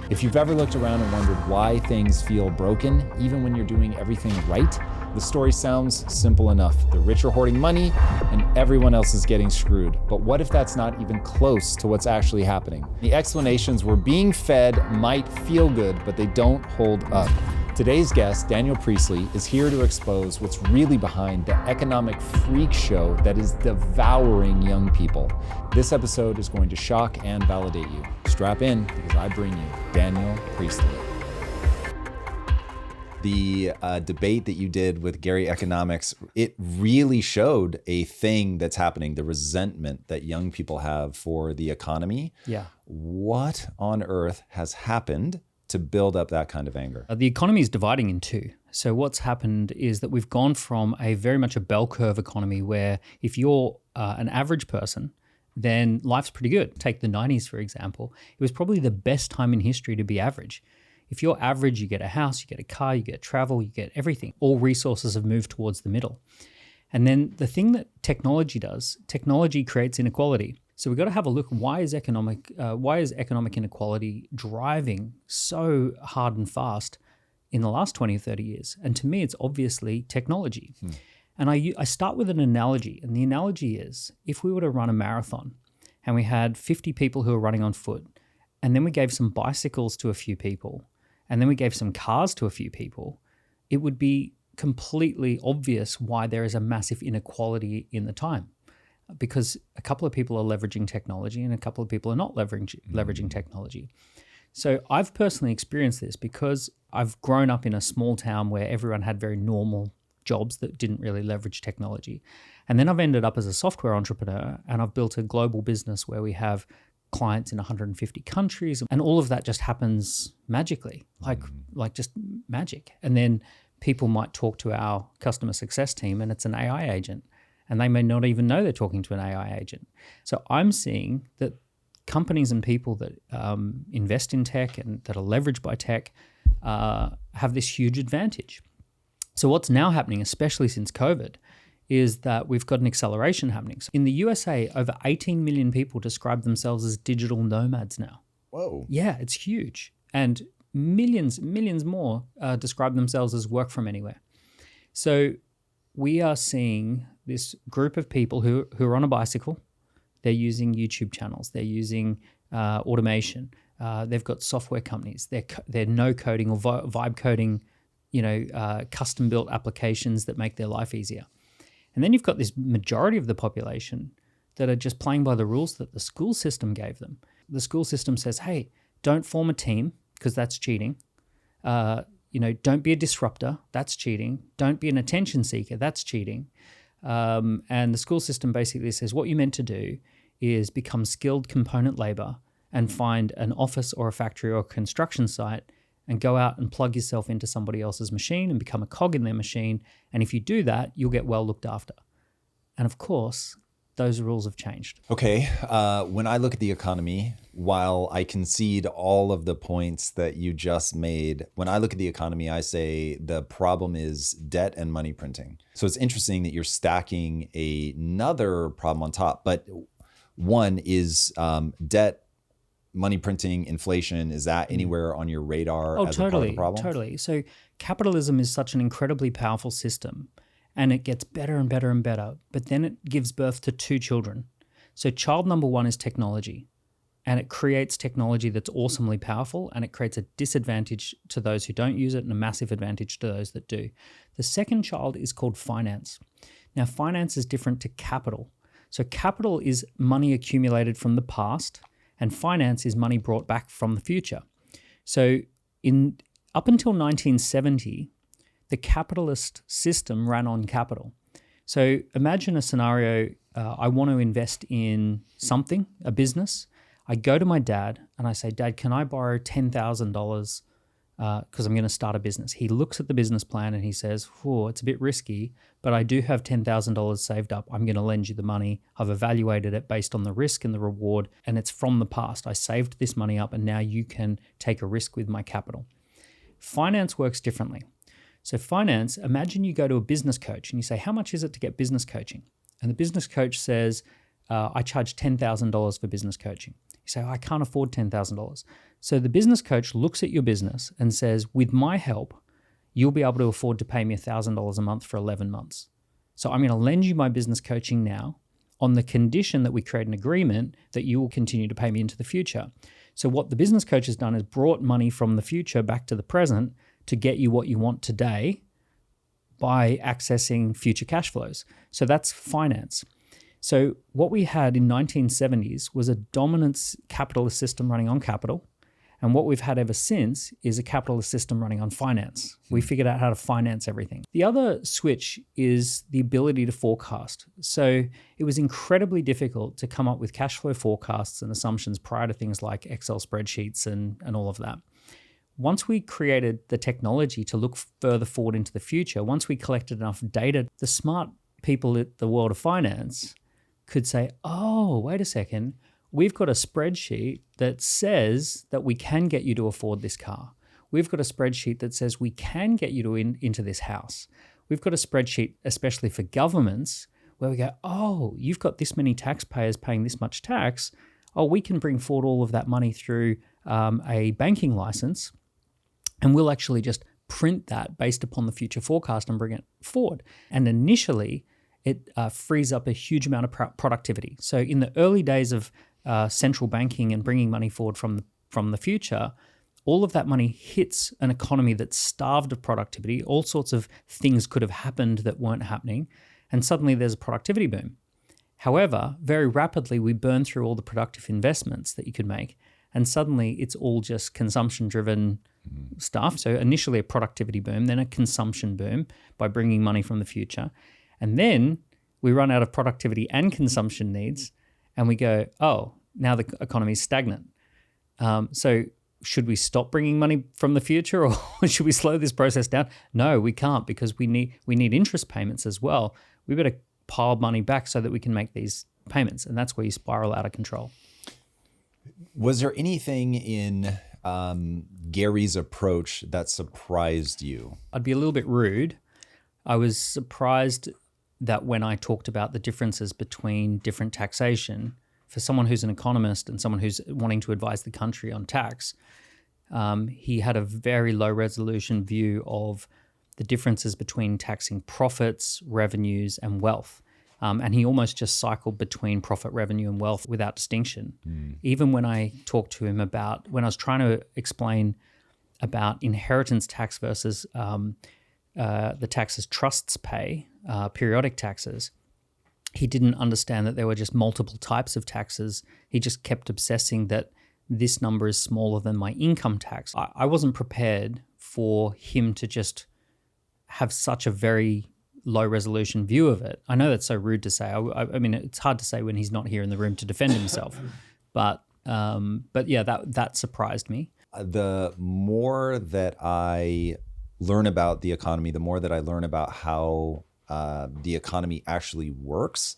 If you've ever looked around and wondered why things feel broken, even when you're doing everything right, the story sounds simple enough. The rich are hoarding money and everyone else is getting screwed. But what if that's not even close to what's actually happening? The explanations we're being fed might feel good, but they don't hold up. Today's guest, Daniel Priestley, is here to expose what's really behind the economic freak show that is devouring young people. This episode is going to shock and validate you. Strap in, because I bring you Daniel Priestley. The debate that you did with Gary Economics, it really showed a thing that's happening, the resentment that young people have for the economy. Yeah. What on earth has happened to build up that kind of anger? The economy is dividing in two. So what's happened is that we've gone from a very much a bell curve economy where if you're an average person, then life's pretty good. Take the 90s, for example. It was probably the best time in history to be average. If you're average, you get a house, you get a car, you get travel, you get everything. All resources have moved towards the middle. And then the thing that technology does, technology creates inequality. So we've got to have a look, why is economic inequality driving so hard and fast in the last 20 or 30 years? And to me, it's obviously technology. And I start with an analogy. And the analogy is, if we were to run a marathon and we had 50 people who are running on foot, and then we gave some bicycles to a few people, and then we gave some cars to a few people, it would be completely obvious why there is a massive inequality in the time. Because a couple of people are leveraging technology and a couple of people are not leveraging technology. So I've personally experienced this because I've grown up in a small town where everyone had very normal jobs that didn't really leverage technology. And then I've ended up as a software entrepreneur and I've built a global business where we have clients in 150 countries, and all of that just happens magically, like just magic. And then people might talk to our customer success team and it's an AI agent, and they may not even know they're talking to an AI agent. So I'm seeing that companies and people that invest in tech and that are leveraged by tech have this huge advantage. So what's now happening, especially since COVID, is that we've got an acceleration happening. So in the USA, over 18 million people describe themselves as digital nomads now. Whoa. Yeah, it's huge. And millions more describe themselves as work from anywhere. So we are seeing this group of people who are on a bicycle. They're using YouTube channels. They're using automation. They've got software companies. They're no coding or vibe coding, custom built applications that make their life easier. And then you've got this majority of the population that are just playing by the rules that the school system gave them. The school system says, hey, don't form a team because that's cheating. Don't be a disruptor. That's cheating. Don't be an attention seeker. That's cheating. And the school system basically says what you're meant to do is become skilled component labor and find an office or a factory or a construction site and go out and plug yourself into somebody else's machine and become a cog in their machine. And if you do that, you'll get well looked after. And of course, those rules have changed. Okay, when I look at the economy, while I concede all of the points that you just made, when I look at the economy, I say the problem is debt and money printing. So it's interesting that you're stacking another problem on top, but one is debt, money printing, inflation. Is that anywhere on your radar as a part of the problem? Totally. So capitalism is such an incredibly powerful system and it gets better and better and better, but then it gives birth to two children. So child number one is technology, and it creates technology that's awesomely powerful, and it creates a disadvantage to those who don't use it and a massive advantage to those that do. The second child is called finance. Now, finance is different to capital. So capital is money accumulated from the past, and finance is money brought back from the future. So up until 1970, the capitalist system ran on capital. So imagine a scenario, I want to invest in something, a business. I go to my dad and I say, Dad, can I borrow $10,000 because I'm going to start a business? He looks at the business plan and he says, it's a bit risky, but I do have $10,000 saved up. I'm going to lend you the money. I've evaluated it based on the risk and the reward, and it's from the past. I saved this money up and now you can take a risk with my capital. Finance works differently. So finance, imagine you go to a business coach and you say, how much is it to get business coaching? And the business coach says, I charge $10,000 for business coaching. You say, I can't afford $10,000. So the business coach looks at your business and says, with my help, you'll be able to afford to pay me $1,000 a month for 11 months. So I'm going to lend you my business coaching now on the condition that we create an agreement that you will continue to pay me into the future. So what the business coach has done is brought money from the future back to the present to get you what you want today by accessing future cash flows. So that's finance. So what we had in 1970s was a dominant capitalist system running on capital. And what we've had ever since is a capitalist system running on finance. We figured out how to finance everything. The other switch is the ability to forecast. So it was incredibly difficult to come up with cash flow forecasts and assumptions prior to things like Excel spreadsheets and all of that. Once we created the technology to look further forward into the future, once we collected enough data, the smart people at the world of finance could say, oh, wait a second, we've got a spreadsheet that says that we can get you to afford this car. We've got a spreadsheet that says we can get you to into this house. We've got a spreadsheet, especially for governments, where we go, oh, you've got this many taxpayers paying this much tax. Oh, we can bring forward all of that money through a banking license, and we'll actually just print that based upon the future forecast and bring it forward. And initially, it frees up a huge amount of productivity. So in the early days of central banking and bringing money forward from the future, all of that money hits an economy that's starved of productivity. All sorts of things could have happened that weren't happening, and suddenly there's a productivity boom. However, very rapidly we burn through all the productive investments that you could make, and suddenly it's all just consumption-driven stuff. So initially a productivity boom, then a consumption boom by bringing money from the future, and then we run out of productivity and consumption needs, and we go, oh, now the economy is stagnant. So should we stop bringing money from the future, or should we slow this process down? No, we can't, because we need interest payments as well. We better pile money back so that we can make these payments, and that's where you spiral out of control. Was there anything in Gary's approach that surprised you? I'd be a little bit rude. I was surprised that when I talked about the differences between different taxation, for someone who's an economist and someone who's wanting to advise the country on tax, he had a very low resolution view of the differences between taxing profits, revenues, and wealth. And he almost just cycled between profit, revenue, and wealth without distinction. Even when I talked to him about, when I was trying to explain about inheritance tax versus the taxes trusts pay, periodic taxes, he didn't understand that there were just multiple types of taxes. He just kept obsessing that this number is smaller than my income tax. I wasn't prepared for him to just have such a very low resolution view of it. I know that's so rude to say. I mean, it's hard to say when he's not here in the room to defend himself. But yeah, that surprised me. The more that I learn about the economy, the more that I learn about how the economy actually works,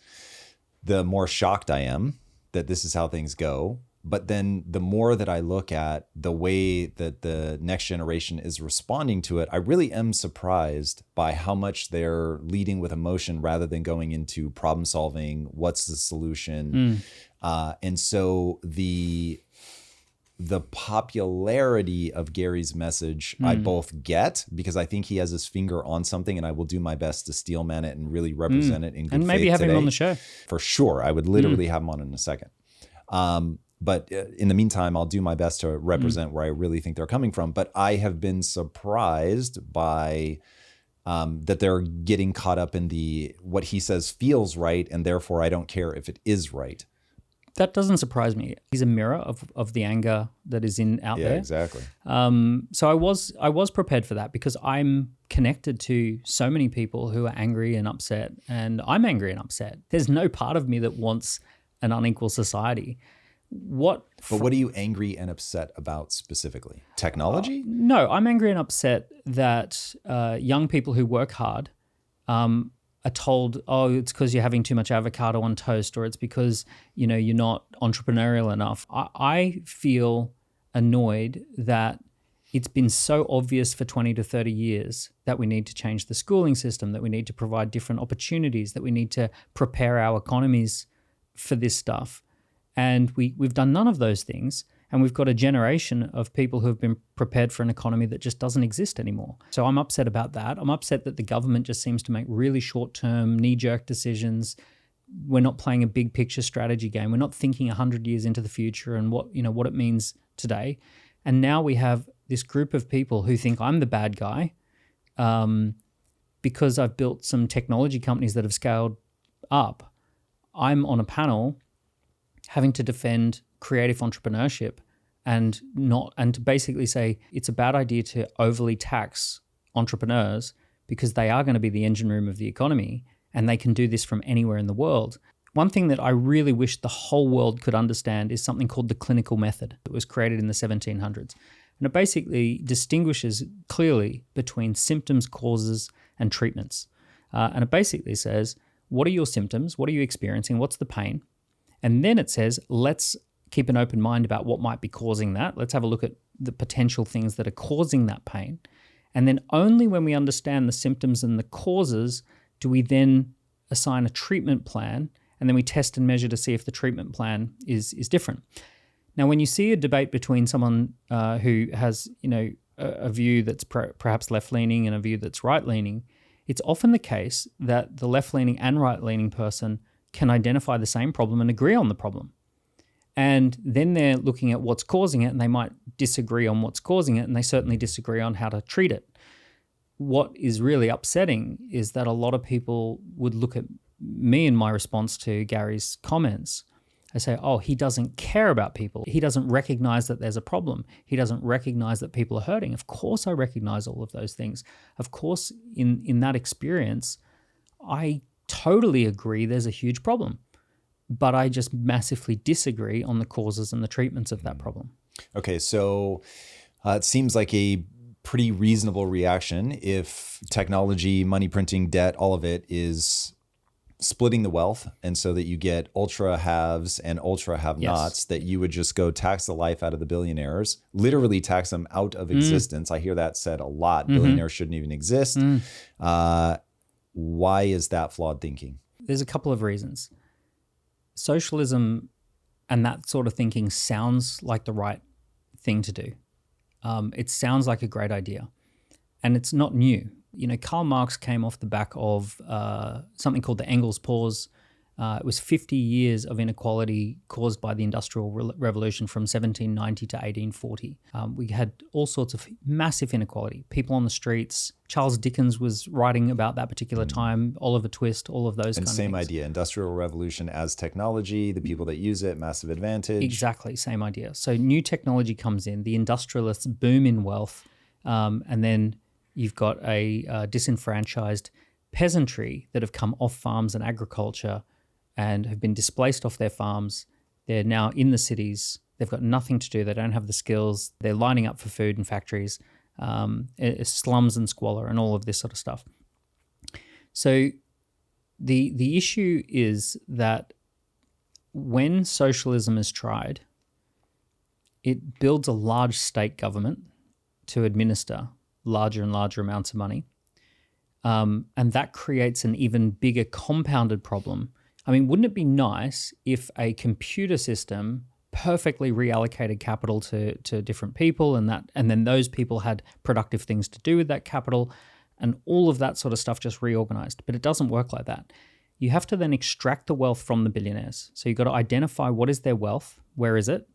the more shocked I am that this is how things go. But then the more that I look at the way that the next generation is responding to it, I really am surprised by how much they're leading with emotion rather than going into problem solving. What's the solution? And so the popularity of Gary's message, I both get, because I think he has his finger on something, and I will do my best to steel man it and really represent it in good faith. And maybe have him on the show. For sure. I would literally have him on in a second. But in the meantime, I'll do my best to represent where I really think they're coming from. But I have been surprised by that they're getting caught up in what he says feels right, and therefore I don't care if it is right. That doesn't surprise me. He's a mirror of the anger that is out there. Yeah, exactly. So I was prepared for that, because I'm connected to so many people who are angry and upset, and I'm angry and upset. There's no part of me that wants an unequal society. But what are you angry and upset about specifically? Technology? No, I'm angry and upset that young people who work hard are told, oh, it's because you're having too much avocado on toast, or it's because you're not entrepreneurial enough. I feel annoyed that it's been so obvious for 20 to 30 years that we need to change the schooling system, that we need to provide different opportunities, that we need to prepare our economies for this stuff. And we've done none of those things. And we've got a generation of people who have been prepared for an economy that just doesn't exist anymore. So I'm upset about that. I'm upset that the government just seems to make really short-term, knee-jerk decisions. We're not playing a big picture strategy game. We're not thinking 100 years into the future and what it means today. And now we have this group of people who think I'm the bad guy because I've built some technology companies that have scaled up. I'm on a panel having to defend creative entrepreneurship and to basically say it's a bad idea to overly tax entrepreneurs because they are going to be the engine room of the economy and they can do this from anywhere in the world. One thing that I really wish the whole world could understand is something called the clinical method. It was created in the 1700s. And it basically distinguishes clearly between symptoms, causes, and treatments. And it basically says, what are your symptoms? What are you experiencing? What's the pain? And then it says, let's keep an open mind about what might be causing that. Let's have a look at the potential things that are causing that pain. And then only when we understand the symptoms and the causes do we then assign a treatment plan, and then we test and measure to see if the treatment plan is different. Now, when you see a debate between someone who has a view that's perhaps left-leaning and a view that's right-leaning, it's often the case that the left-leaning and right-leaning person can identify the same problem and agree on the problem. And then they're looking at what's causing it, and they might disagree on what's causing it, and they certainly disagree on how to treat it. What is really upsetting is that a lot of people would look at me in my response to Gary's comments. I say, oh, he doesn't care about people. He doesn't recognize that there's a problem. He doesn't recognize that people are hurting. Of course I recognize all of those things. Of course, in that experience, I totally agree there's a huge problem. But I just massively disagree on the causes and the treatments of that problem. Okay, so it seems like a pretty reasonable reaction if technology, money printing, debt, all of it is splitting the wealth, and so that you get ultra haves and ultra have nots, that you would just go tax the life out of the billionaires, literally tax them out of existence. I hear that said a lot. Billionaires shouldn't even exist. Why is that flawed thinking? There's a couple of reasons. Socialism and that sort of thinking sounds like the right thing to do. It sounds like a great idea, and it's not new. Karl Marx came off the back of something called the Engels Pause. It was 50 years of inequality caused by the Industrial Revolution from 1790 to 1840. We had all sorts of massive inequality, people on the streets. Charles Dickens was writing about that particular time, Oliver Twist, all of those kind of things. And same idea, Industrial Revolution as technology, the people that use it, massive advantage. Exactly, same idea. So new technology comes in, the industrialists boom in wealth, and then you've got a disenfranchised peasantry that have come off farms and agriculture and have been displaced off their farms. They're now in the cities. They've got nothing to do. They don't have the skills. They're lining up for food in factories, slums and squalor and all of this sort of stuff. So the issue is that when socialism is tried, it builds a large state government to administer larger and larger amounts of money. And that creates an even bigger compounded problem. I mean, wouldn't it be nice if a computer system perfectly reallocated capital to different people, and then those people had productive things to do with that capital, and all of that sort of stuff just reorganized? But it doesn't work like that. You have to then extract the wealth from the billionaires. So you've got to identify what is their wealth, where is it?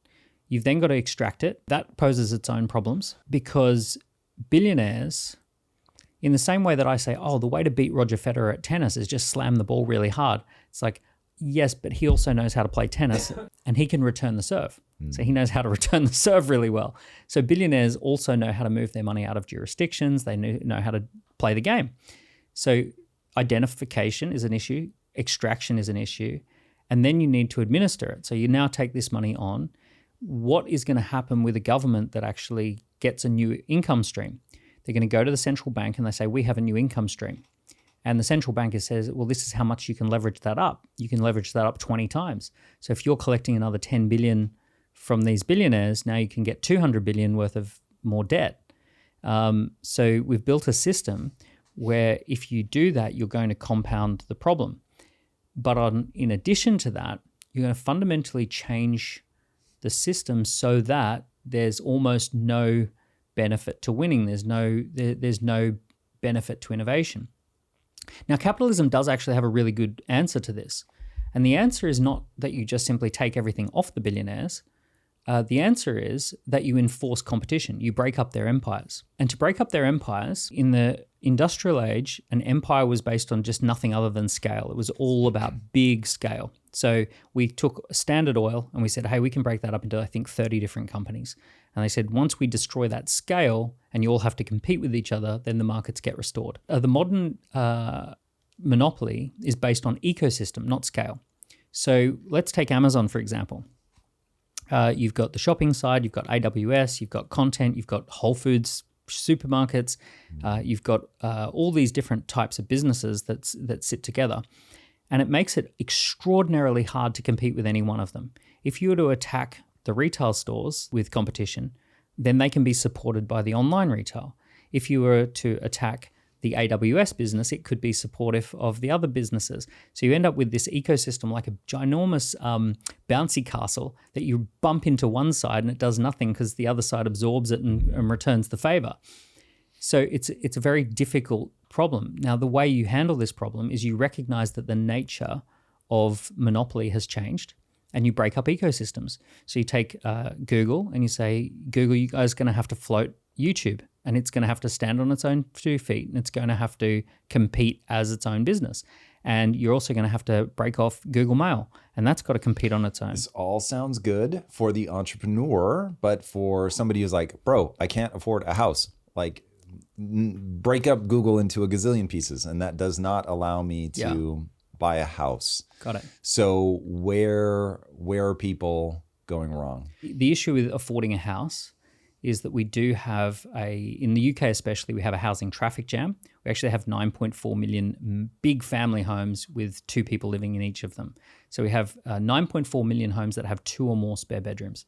You've then got to extract it. That poses its own problems because billionaires, in the same way that I say, oh, the way to beat Roger Federer at tennis is just slam the ball really hard. It's like, yes, but he also knows how to play tennis and he can return the serve. So he knows how to return the serve really well. So billionaires also know how to move their money out of jurisdictions. They know how to play the game. So identification is an issue. Extraction is an issue. And then you need to administer it. So you now take this money on. What is going to happen with a government that actually gets a new income stream? They're going to go to the central bank and they say, we have a new income stream. And the central banker says, well, this is how much you can leverage that up. You can leverage that up 20 times. So if you're collecting another 10 billion from these billionaires, now you can get 200 billion worth of more debt. So we've built a system where if you do that, you're going to compound the problem. But in addition to that, you're going to fundamentally change the system so that there's almost no benefit to winning. There's no benefit to innovation. Now, capitalism does actually have a really good answer to this. And the answer is not that you just simply take everything off the billionaires. The answer is that you enforce competition. You break up their empires. And to break up their empires, in the industrial age, an empire was based on just nothing other than scale. It was all about big scale. So we took Standard Oil and we said, hey, we can break that up into, I think, 30 different companies. And they said, once we destroy that scale and you all have to compete with each other, then the markets get restored. The modern monopoly is based on ecosystem, not scale. So let's take Amazon, for example. You've got the shopping side, you've got AWS, you've got content, you've got Whole Foods supermarkets, you've got all these different types of businesses that sit together. And it makes it extraordinarily hard to compete with any one of them. If you were to attack the retail stores with competition, then they can be supported by the online retail. If you were to attack the AWS business, it could be supportive of the other businesses. So you end up with this ecosystem like a ginormous bouncy castle that you bump into one side and it does nothing because the other side absorbs it and returns the favor. So it's a very difficult problem. Now, the way you handle this problem is you recognize that the nature of monopoly has changed and you break up ecosystems. So you take Google and you say, Google, you guys are going to have to float YouTube. And it's going to have to stand on its own 2 feet and it's going to have to compete as its own business. And you're also going to have to break off Google Mail and that's got to compete on its own. This all sounds good for the entrepreneur, but for somebody who's like, bro, I can't afford a house. Like, break up Google into a gazillion pieces. And that does not allow me to buy a house. Got it. So where are people going wrong? The issue with affording a house is that we do have in the UK especially, we have a housing traffic jam. We actually have 9.4 million big family homes with 2 people living in each of them. So we have 9.4 million homes that have 2 or more spare bedrooms.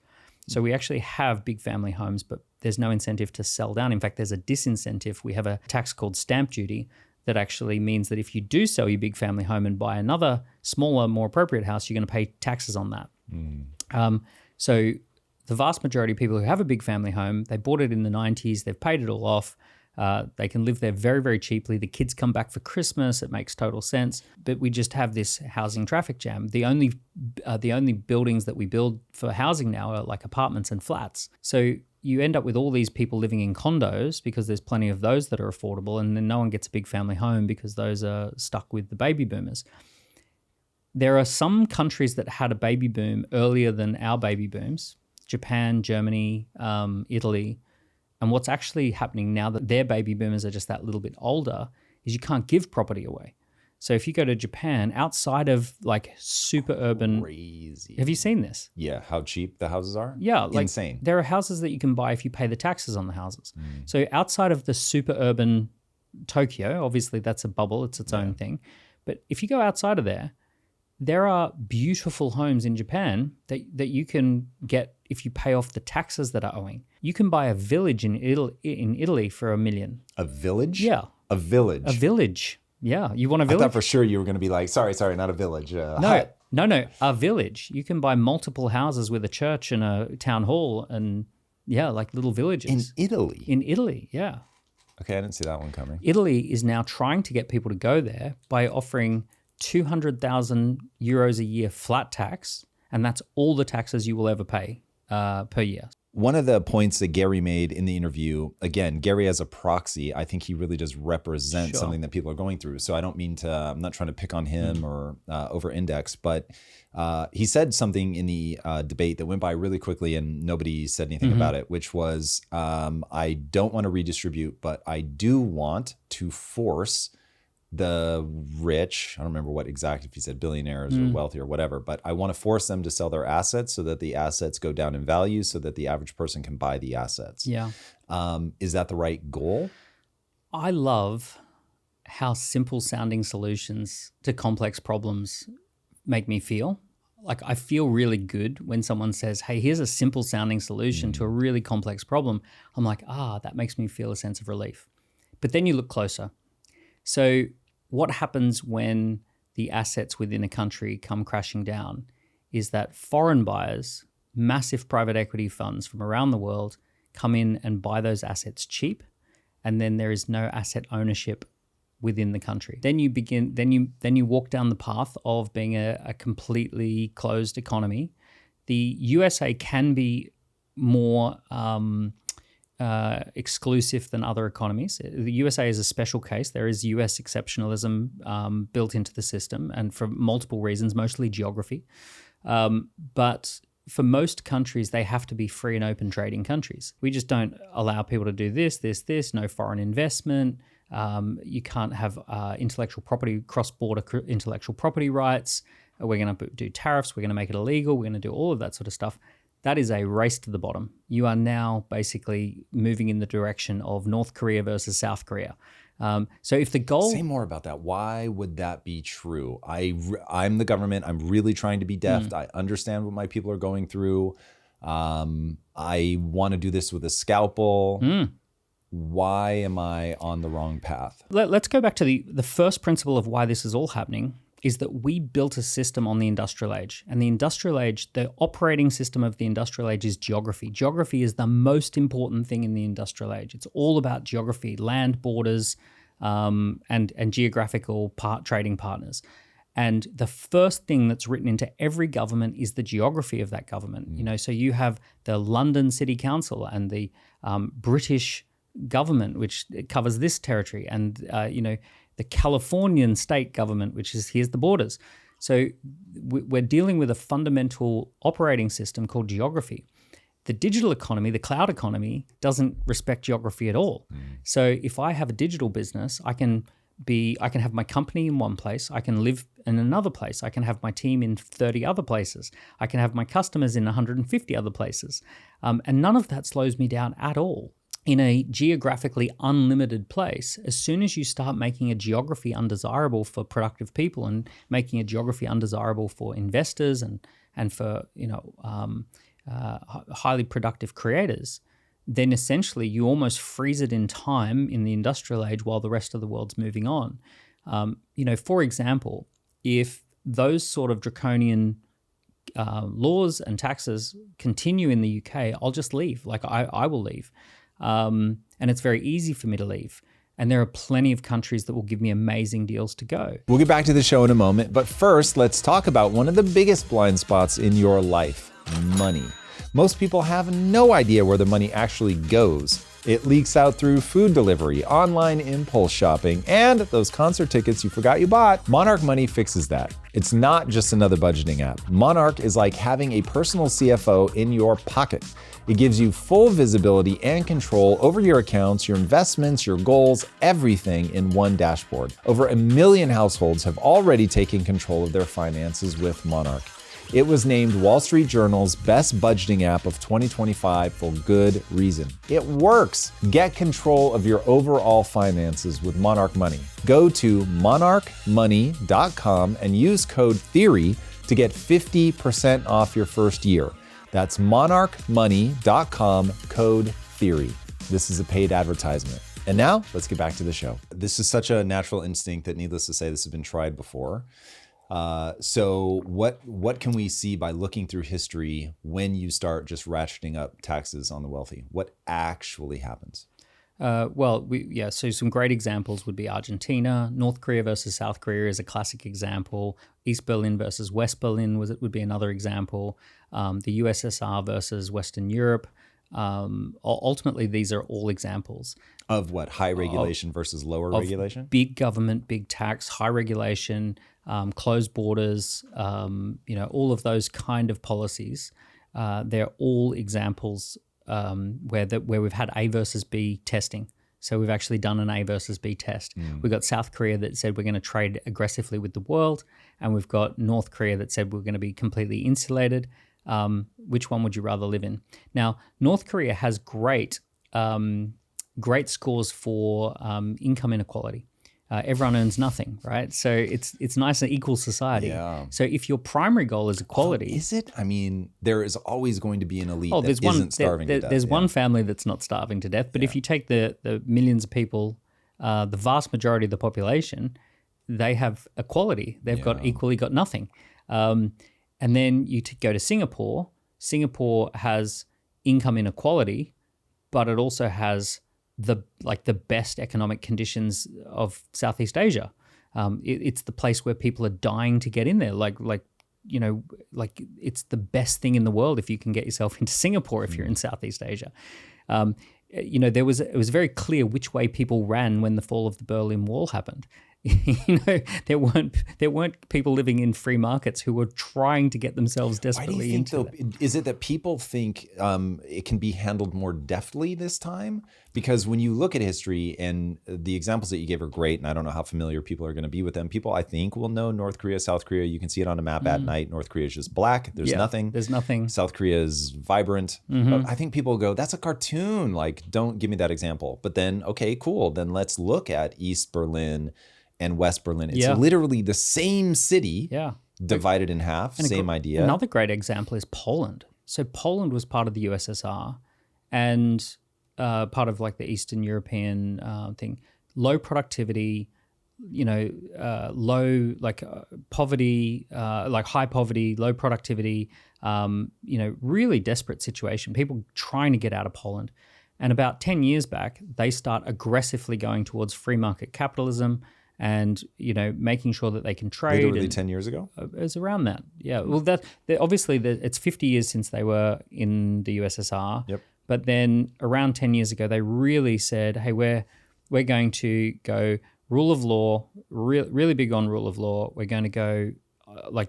So we actually have big family homes, but there's no incentive to sell down. In fact, there's a disincentive. We have a tax called stamp duty that actually means that if you do sell your big family home and buy another smaller, more appropriate house, you're going to pay taxes on that. So the vast majority of people who have a big family home, they bought it in the 90s, they've paid it all off, they can live there very, very cheaply. The kids come back for Christmas, it makes total sense. But we just have this housing traffic jam. The only buildings that we build for housing now are like apartments and flats. So you end up with all these people living in condos because there's plenty of those that are affordable, and then no one gets a big family home because those are stuck with the baby boomers. There are some countries that had a baby boom earlier than our baby booms. Japan, Germany, Italy. And what's actually happening now that their baby boomers are just that little bit older is you can't give property away. So if you go to Japan, outside of like super urban... Crazy. Have you seen this? Yeah, how cheap the houses are? Yeah. Like, insane. There are houses that you can buy if you pay the taxes on the houses. So outside of the super urban Tokyo, obviously that's a bubble, it's its own thing. But if you go outside of there are beautiful homes in Japan that you can get if you pay off the taxes that are owing. You can buy a village in Italy for $1 million. A village? Yeah. A village? A village. Yeah. You want a village? I thought for sure you were going to be like, sorry, not a village. No, a village. You can buy multiple houses with a church and a town hall and, like little villages. In Italy? In Italy, yeah. Okay, I didn't see that one coming. Italy is now trying to get people to go there by offering 200,000 euros a year flat tax, and that's all the taxes you will ever pay per year. One of the points that Gary made in the interview, again, Gary as a proxy, I think he really does represent something that people are going through. So I don't mean to, I'm not trying to pick on him or over-index, but he said something in the debate that went by really quickly and nobody said anything about it, which was, I don't want to redistribute, but I do want to force the rich, I don't remember what exact, if he said billionaires or wealthy or whatever, but I want to force them to sell their assets so that the assets go down in value so that the average person can buy the assets. Yeah. Is that the right goal? I love how simple sounding solutions to complex problems make me feel. Like I feel really good when someone says, hey, here's a simple sounding solution to a really complex problem. I'm like, that makes me feel a sense of relief. But then you look closer. So what happens when the assets within a country come crashing down is that foreign buyers, massive private equity funds from around the world, come in and buy those assets cheap, and then there is no asset ownership within the country. Then you walk down the path of being a completely closed economy. The USA can be more exclusive than other economies. The USA is a special case. There is US exceptionalism built into the system, and for multiple reasons, mostly geography. But for most countries, they have to be free and open trading countries. We just don't allow people to do this, no foreign investment. You can't have intellectual property, cross-border intellectual property rights. We're going to do tariffs. We're going to make it illegal. We're going to do all of that sort of stuff. That is a race to the bottom. You are now basically moving in the direction of North Korea versus South Korea. So if the goal... Say more about that. Why would that be true? I'm the government. I'm really trying to be deft. I understand what my people are going through. I want to do this with a scalpel. Why am I on the wrong path? Let's go back to the first principle of why this is all happening, is that we built a system on the industrial age. And the industrial age, the operating system of the industrial age is geography. Geography is the most important thing in the industrial age. It's all about geography, land borders, and geographical trading partners. And the first thing that's written into every government is the geography of that government. So you have the London City Council and the British government, which covers this territory, and the Californian state government, which is here's the borders. So we're dealing with a fundamental operating system called geography. The digital economy, the cloud economy, doesn't respect geography at all. So if I have a digital business, I can have my company in one place, I can live in another place, I can have my team in 30 other places, I can have my customers in 150 other places. And none of that slows me down at all. In a geographically unlimited place, as soon as you start making a geography undesirable for productive people and making a geography undesirable for investors and for highly productive creators, then essentially you almost freeze it in time in the industrial age while the rest of the world's moving on. For example, if those sort of draconian laws and taxes continue in the UK, I'll just leave. I will leave. And it's very easy for me to leave. And there are plenty of countries that will give me amazing deals to go. We'll get back to the show in a moment, but first, let's talk about one of the biggest blind spots in your life: money. Most people have no idea where the money actually goes. It leaks out through food delivery, online impulse shopping, and those concert tickets you forgot you bought. Monarch Money fixes that. It's not just another budgeting app. Monarch is like having a personal CFO in your pocket. It gives you full visibility and control over your accounts, your investments, your goals, everything in one dashboard. Over 1 million households have already taken control of their finances with Monarch. It was named Wall Street Journal's best budgeting app of 2025 for good reason. It works. Get control of your overall finances with Monarch Money. Go to monarchmoney.com and use code THEORY to get 50% off your first year. That's monarchmoney.com, code THEORY. This is a paid advertisement. And now, let's get back to the show. This is such a natural instinct that, needless to say, this has been tried before. So what can we see by looking through history when you start just ratcheting up taxes on the wealthy? What actually happens? So some great examples would be Argentina. North Korea versus South Korea is a classic example. East Berlin versus West Berlin would be another example. The USSR versus Western Europe. Ultimately, these are all examples. Of what? High regulation versus lower regulation? Big government, big tax, high regulation, closed borders, all of those kind of policies. They're all examples where we've had A versus B testing. So we've actually done an A versus B test. We've got South Korea that said we're going to trade aggressively with the world, and we've got North Korea that said we're going to be completely insulated. Which one would you rather live in? Now, North Korea has great scores for income inequality. Everyone earns nothing, right? So it's nice and equal society. Yeah. So if your primary goal is equality, is it? I mean, there is always going to be an elite that isn't starving to death. There's one family that's not starving to death, but if you take the millions of people, the vast majority of the population, they have equality. They've got equally got nothing. And then you go to Singapore. Singapore has income inequality, but it also has the best economic conditions of Southeast Asia. It's the place where people are dying to get in there. It's the best thing in the world if you can get yourself into Singapore if you're in Southeast Asia. It was very clear which way people ran when the fall of the Berlin Wall happened. There weren't people living in free markets who were trying to get themselves desperately Why do you think, into though, is it that people think it can be handled more deftly this time? Because when you look at history, and the examples that you gave are great, and I don't know how familiar people are going to be with them. People, I think, will know North Korea, South Korea. You can see it on a map at night. North Korea is just black. There's nothing. There's nothing. South Korea is vibrant. But I think people go, that's a cartoon. Like, don't give me that example. But then, okay, cool. Then let's look at East Berlin and West Berlin. It's literally the same city divided in half, and same idea. Another great example is Poland. So Poland was part of the USSR and part of like the Eastern European thing. Low productivity, low poverty, high poverty, low productivity, really desperate situation. People trying to get out of Poland. And about 10 years back, they start aggressively going towards free market capitalism and, making sure that they can trade. Literally 10 years ago? It was around that. Yeah. Well, obviously it's 50 years since they were in the USSR. Yep. But then around 10 years ago, they really said, hey, we're going to go rule of law, really big on rule of law. We're going to go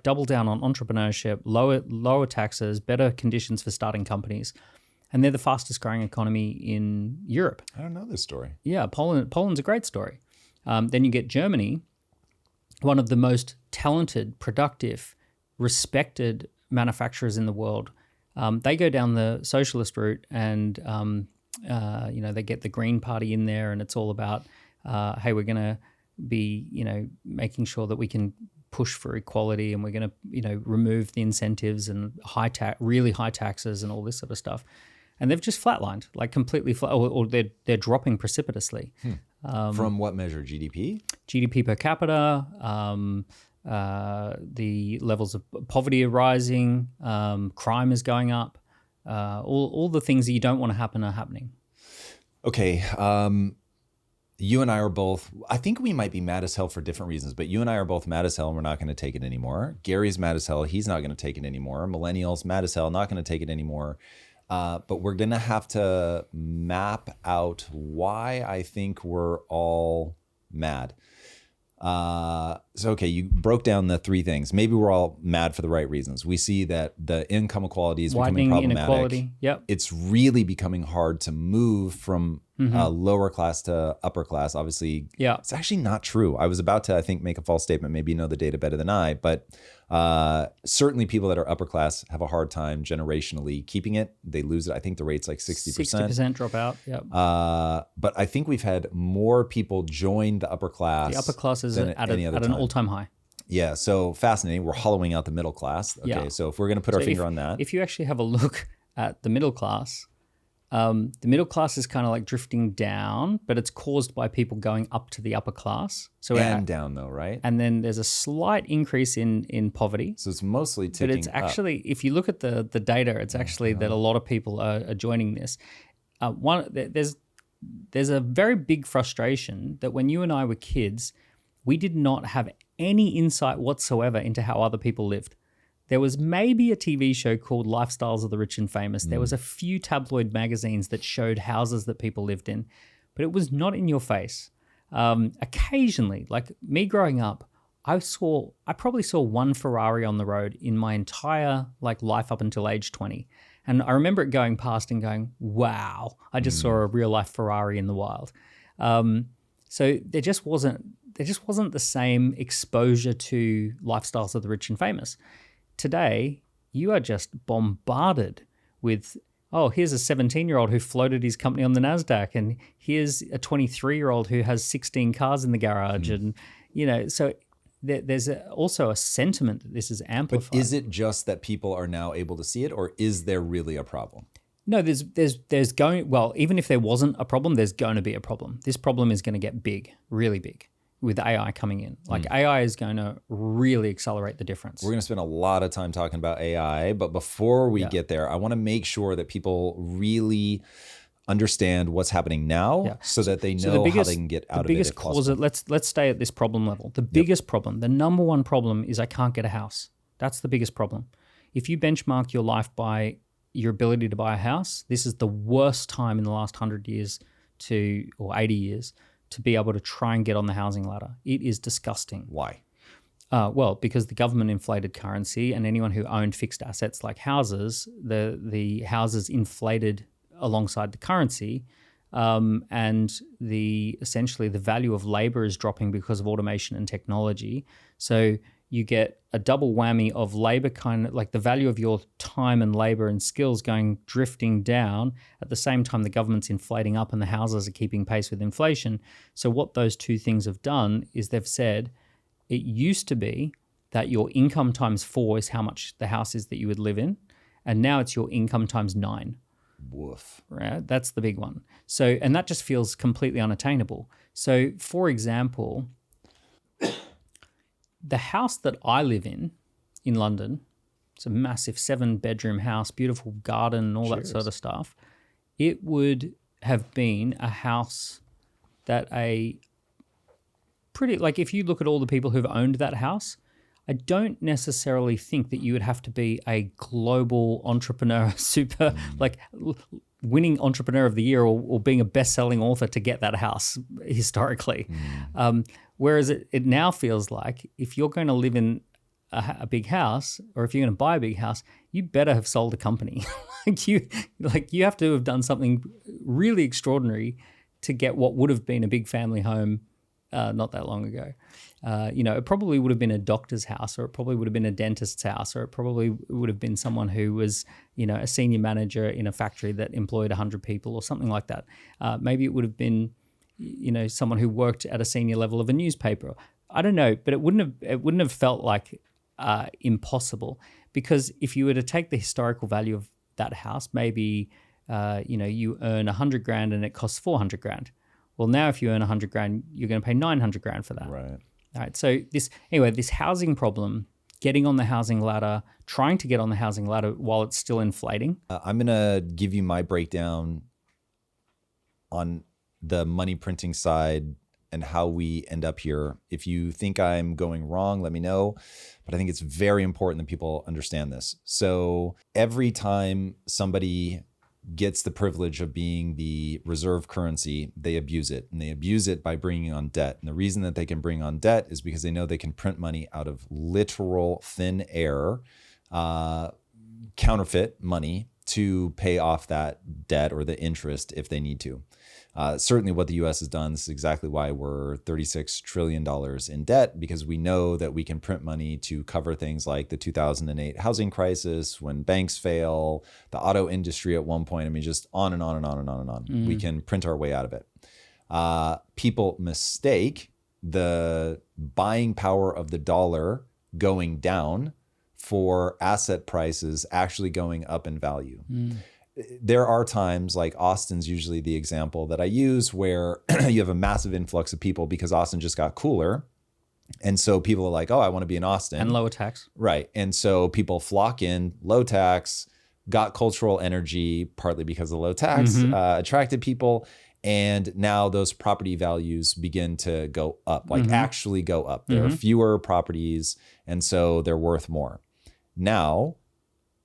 double down on entrepreneurship, lower taxes, better conditions for starting companies. And they're the fastest growing economy in Europe. I don't know this story. Yeah, Poland's a great story. Then you get Germany, one of the most talented, productive, respected manufacturers in the world. They go down the socialist route and, they get the Green Party in there, and it's all about, hey, we're going to be, making sure that we can push for equality, and we're going to, remove the incentives and really high taxes and all this sort of stuff. And they've just flatlined, completely flat, or they're dropping precipitously. From what measure? GDP? GDP per capita, the levels of poverty are rising, crime is going up, all the things that you don't want to happen are happening. Okay. You and I are both, I think we might be mad as hell for different reasons, but you and I are both mad as hell and we're not going to take it anymore. Gary's mad as hell. He's not going to take it anymore. Millennials, mad as hell, not going to take it anymore. But we're going to have to map out why I think we're all mad. Okay, you broke down the three things. Maybe we're all mad for the right reasons. We see that the income equality is becoming problematic. Inequality. Yep. It's really becoming hard to move from lower class to upper class. Obviously, it's actually not true. I was about to, I think, make a false statement. Maybe you know the data better than I, but certainly people that are upper class have a hard time generationally keeping it. They lose it. I think the rate's like 60%. 60% drop out. Yep. But I think we've had more people join the upper class. The upper class is at an all-time high. Yeah, so fascinating. We're hollowing out the middle class. Okay, so if we're going to put our finger on that. If you actually have a look at the middle class is kind of like drifting down, but it's caused by people going up to the upper class. So down though, right? And then there's a slight increase in poverty. So it's mostly ticking But it's actually, if you look at the data, it's actually that a lot of people are joining this. There's a very big frustration that when you and I were kids, we did not have any insight whatsoever into how other people lived. There was maybe a TV show called Lifestyles of the Rich and Famous. There was a few tabloid magazines that showed houses that people lived in, but it was not in your face. Occasionally, like me growing up, I probably saw one Ferrari on the road in my entire life up until age 20. And I remember it going past and going, wow, I just saw a real life Ferrari in the wild. So there just wasn't the same exposure to lifestyles of the rich and famous. Today, you are just bombarded with, here's a 17-year-old who floated his company on the NASDAQ, and here's a 23-year-old who has 16 cars in the garage. And, so there's also a sentiment that this is amplified. But is it just that people are now able to see it, or is there really a problem? No, there's going, well, even if there wasn't a problem, there's going to be a problem. This problem is going to get big, really big. with AI coming in. Like AI is going to really accelerate the difference. We're going to spend a lot of time talking about AI, but before we get there, I want to make sure that people really understand what's happening now so that they know how they can get out of it. The biggest cause, let's stay at this problem level. The biggest problem, the number one problem is I can't get a house. That's the biggest problem. If you benchmark your life by your ability to buy a house, this is the worst time in the last 100 years or 80 years to be able to try and get on the housing ladder. It is disgusting. Why? Well, because the government inflated currency, and anyone who owned fixed assets like houses, the houses inflated alongside the currency, and essentially the value of labor is dropping because of automation and technology. So you get a double whammy of labor, kind of like the value of your time and labor and skills drifting down. At the same time, the government's inflating up and the houses are keeping pace with inflation. So what those two things have done is they've said it used to be that your income times 4 is how much the house is that you would live in. And now it's your income times 9. Woof. Right? That's the big one. So, and that just feels completely unattainable. So, for example, the house that I live in London, it's a massive 7-bedroom house, beautiful garden and all that sort of stuff. It would have been a house that if you look at all the people who've owned that house, I don't necessarily think that you would have to be a global entrepreneur, winning entrepreneur of the year or being a best-selling author to get that house historically. Whereas it now feels like if you're going to live in a big house, or if you're going to buy a big house, you better have sold a company. you have to have done something really extraordinary to get what would have been a big family home not that long ago. It probably would have been a doctor's house, or it probably would have been a dentist's house, or it probably would have been someone who was, a senior manager in a factory that employed 100 people or something like that. Maybe it would have been, someone who worked at a senior level of a newspaper. I don't know, but it wouldn't have felt like impossible, because if you were to take the historical value of that house, maybe you earn 100 grand and it costs 400 grand. Well, now if you earn 100 grand, you're going to pay 900 grand for that. Right. All right. So this housing problem, getting on the housing ladder, trying to get on the housing ladder while it's still inflating. I'm going to give you my breakdown on the money printing side and how we end up here. If you think I'm going wrong, let me know. But I think it's very important that people understand this. So every time somebody gets the privilege of being the reserve currency, they abuse it. And they abuse it by bringing on debt. And the reason that they can bring on debt is because they know they can print money out of literal thin air, counterfeit money to pay off that debt or the interest if they need to. Certainly what the US has done, this is exactly why we're $36 trillion in debt, because we know that we can print money to cover things like the 2008 housing crisis, when banks fail, the auto industry at one point. I mean, just on and on and on and on and on. We can print our way out of it. People mistake the buying power of the dollar going down for asset prices actually going up in value. There are times, like Austin's usually the example that I use, where you have a massive influx of people because Austin just got cooler. And so people are like, oh, I want to be in Austin. And lower tax. Right. And so people flock in, low tax, got cultural energy, partly because of low tax, attracted people. And now those property values begin to go up, like actually go up. There are fewer properties, and so they're worth more. Now,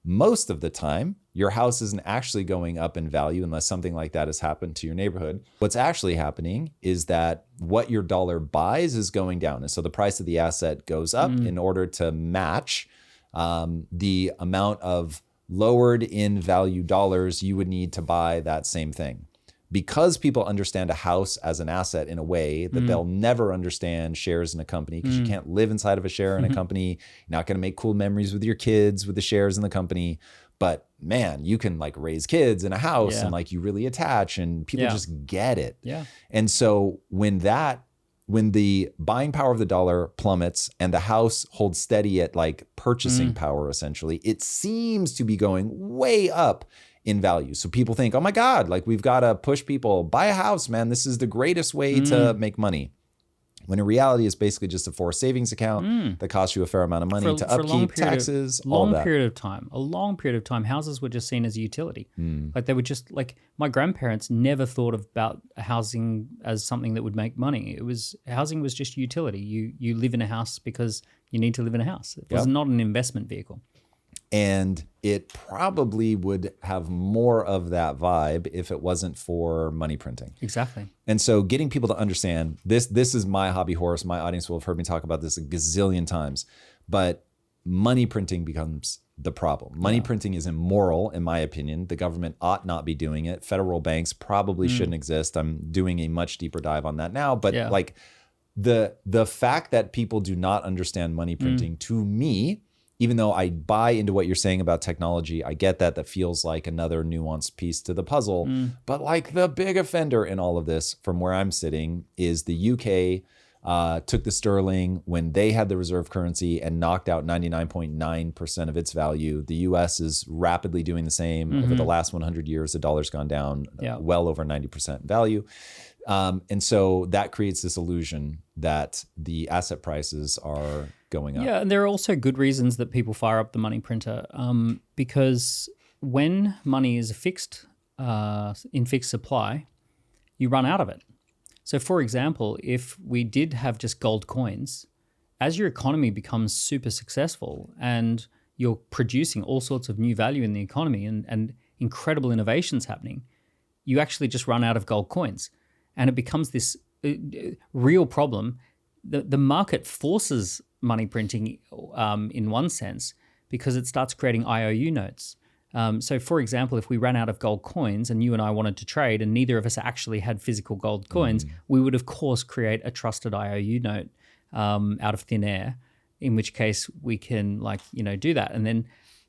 most of the time, your house isn't actually going up in value unless something like that has happened to your neighborhood. What's actually happening is that what your dollar buys is going down. And so the price of the asset goes up in order to match the amount of lowered in value dollars you would need to buy that same thing. Because people understand a house as an asset in a way that they'll never understand shares in a company, because you can't live inside of a share in a company. You're not going to make cool memories with your kids with the shares in the company. But man, you can like raise kids in a house and like you really attach, and people just get it. Yeah. And so when the buying power of the dollar plummets and the house holds steady at like purchasing power, essentially, it seems to be going way up in value. So people think, oh my God, like we've got to push people, buy a house, man. This is the greatest way to make money. when in reality it's basically just a forced savings account that costs you a fair amount of money to upkeep, taxes, all that. A long period of time, houses were just seen as a utility. Like they were just like, my grandparents never thought about housing as something that would make money. Housing was just utility. You live in a house because you need to live in a house. It was not an investment vehicle. And it probably would have more of that vibe if it wasn't for money printing. Exactly. And so getting people to understand this is my hobby horse. My audience will have heard me talk about this a gazillion times, but money printing becomes the problem. Money printing is immoral, in my opinion. The government ought not be doing it. Federal banks probably shouldn't exist. I'm doing a much deeper dive on that now, but like the fact that people do not understand money printing, to me, even though I buy into what you're saying about technology, I get that feels like another nuanced piece to the puzzle. But like the big offender in all of this, from where I'm sitting, is the UK took the sterling when they had the reserve currency and knocked out 99.9% of its value. The US is rapidly doing the same. Over the last 100 years, the dollar's gone down well over 90% in value. And so that creates this illusion that the asset prices are going up. Yeah, and there are also good reasons that people fire up the money printer, because when money is in fixed supply, you run out of it. So for example, if we did have just gold coins, as your economy becomes super successful and you're producing all sorts of new value in the economy and incredible innovations happening, you actually just run out of gold coins. And it becomes this real problem. The market forces money printing in one sense because it starts creating IOU notes. So for example, if we ran out of gold coins and you and I wanted to trade and neither of us actually had physical gold coins, we would of course create a trusted IOU note out of thin air, in which case we can do that. And then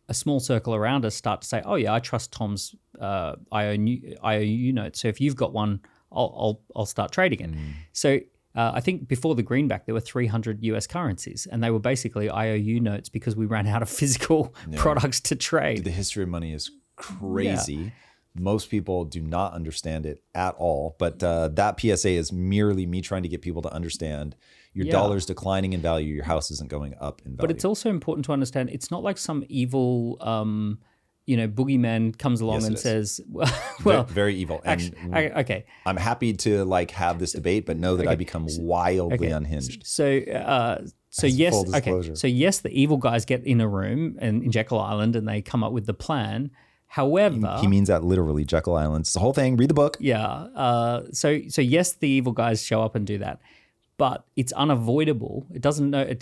a small circle around us start to say, oh yeah, I trust Tom's IOU note. So if you've got one, I'll start trading it. So I think before the greenback, there were 300 US currencies, and they were basically IOU notes because we ran out of physical products to trade. The history of money is crazy. Yeah. Most people do not understand it at all. But that PSA is merely me trying to get people to understand your dollar's declining in value, your house isn't going up in value. But it's also important to understand it's not like some evil boogeyman comes along and says, well, very evil. And okay. I'm happy to have this debate, but know that I become wildly unhinged. So yes, the evil guys get in a room in Jekyll Island and they come up with the plan. However, he means that literally, Jekyll Island. It's the whole thing. Read the book. Yeah. So yes, the evil guys show up and do that, but it's unavoidable. It doesn't know.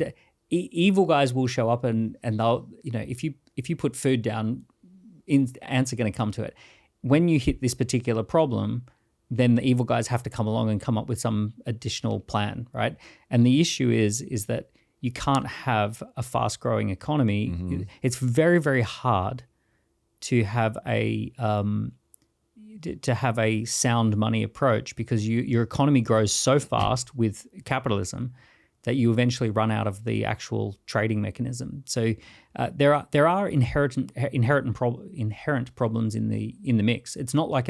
Evil guys will show up and they'll, if you put food down, ants are going to come to it. When you hit this particular problem, then the evil guys have to come along and come up with some additional plan, right? And the issue is that you can't have a fast-growing economy. It's very, very hard to have a sound money approach because your economy grows so fast with capitalism that you eventually run out of the actual trading mechanism. So there are inherent problems in the mix. It's not like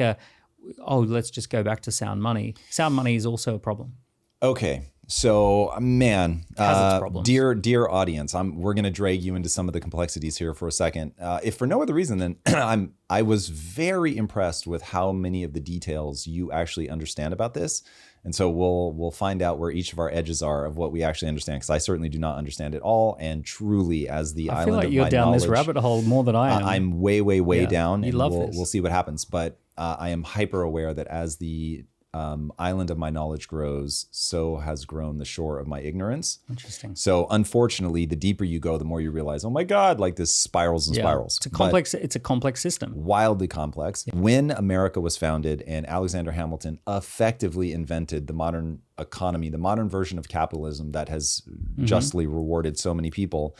let's just go back to sound money. Sound money is also a problem. Okay. So, man, dear audience, we're going to drag you into some of the complexities here for a second. If for no other reason than I was very impressed with how many of the details you actually understand about this. And so we'll find out where each of our edges are of what we actually understand, because I certainly do not understand it all. And truly, as the island of my knowledge, I feel like you're down this rabbit hole more than I am. I'm way down. You love this. We'll see what happens. But I am hyper aware that as the island of my knowledge grows, so has grown the shore of my ignorance. Interesting. So unfortunately, the deeper you go, the more you realize, oh my God, this spirals and spirals. It's a complex system. Wildly complex. Yeah. When America was founded and Alexander Hamilton effectively invented the modern economy, the modern version of capitalism that has justly rewarded so many people,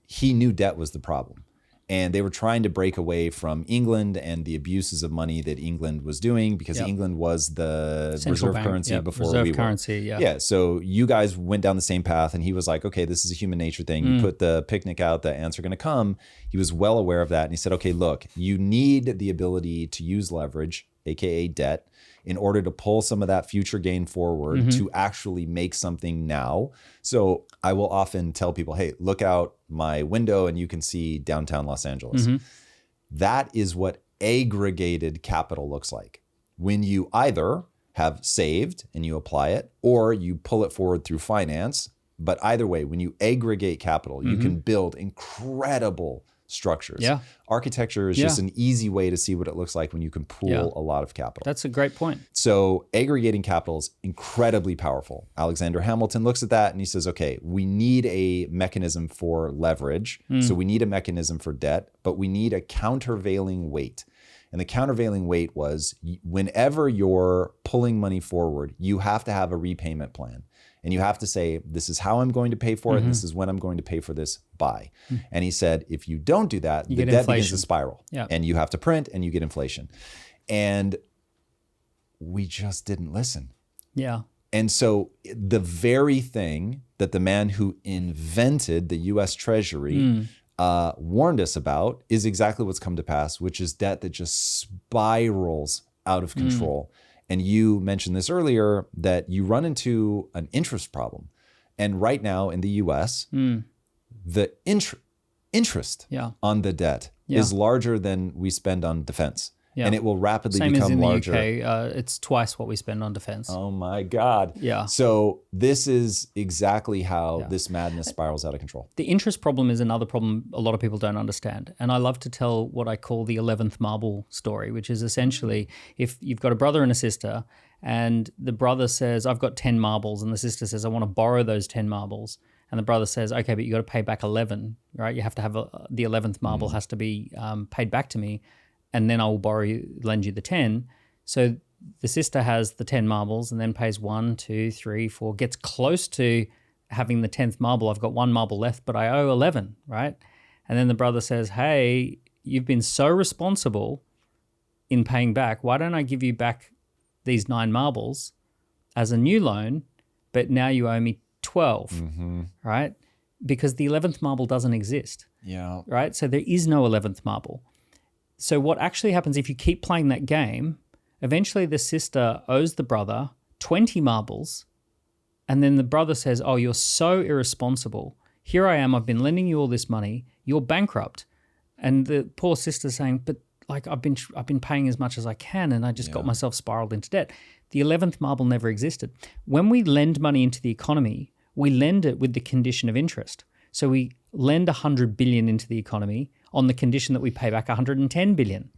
he knew debt was the problem. And they were trying to break away from England and the abuses of money that England was doing, because England was the reserve currency before we were. Currency, yeah. So you guys went down the same path, and he was like, okay, this is a human nature thing. You put the picnic out, the ants are going to come. He was well aware of that. And he said, okay, look, you need the ability to use leverage, AKA debt, in order to pull some of that future gain forward to actually make something now. So I will often tell people, hey, look out my window and you can see downtown Los Angeles. That is what aggregated capital looks like. When you either have saved and you apply it, or you pull it forward through finance. But either way, when you aggregate capital, you can build incredible structures. Yeah. Architecture is just an easy way to see what it looks like when you can pool a lot of capital. That's a great point. So aggregating capital is incredibly powerful. Alexander Hamilton looks at that and he says, okay, we need a mechanism for leverage. So we need a mechanism for debt, but we need a countervailing weight. And the countervailing weight was whenever you're pulling money forward, you have to have a repayment plan. And you have to say, this is how I'm going to pay for it. And this is when I'm going to pay for this by. And he said, if you don't do that, the debt begins to spiral. And you have to print and you get inflation. And we just didn't listen. Yeah. And so the very thing that the man who invented the US Treasury warned us about is exactly what's come to pass, which is debt that just spirals out of control. And you mentioned this earlier, that you run into an interest problem. And right now in the US, the interest on the debt is larger than we spend on defense. And it will rapidly Same become as in larger. the UK, it's twice what we spend on defense. Oh my God. Yeah. So this is exactly how this madness spirals out of control. The interest problem is another problem a lot of people don't understand. And I love to tell what I call the 11th marble story, which is essentially if you've got a brother and a sister and the brother says, I've got 10 marbles, and the sister says, I want to borrow those 10 marbles. And the brother says, okay, but you got to pay back 11, right? You have to have the 11th marble has to be paid back to me, and then I will lend you the 10. So the sister has the 10 marbles and then pays 1, 2, 3, 4, gets close to having the 10th marble. I've got 1 marble left, but I owe 11, right? And then the brother says, hey, you've been so responsible in paying back. Why don't I give you back these 9 marbles as a new loan, but now you owe me 12, right? Because the 11th marble doesn't exist, right? So there is no 11th marble. So what actually happens if you keep playing that game, eventually the sister owes the brother 20 marbles, and then the brother says, oh, you're so irresponsible. Here I am, I've been lending you all this money, you're bankrupt. And the poor sister's saying, but like I've been paying as much as I can and I just got myself spiraled into debt. The 11th marble never existed. When we lend money into the economy, we lend it with the condition of interest. So we lend 100 billion into the economy on the condition that we pay back 110 billion.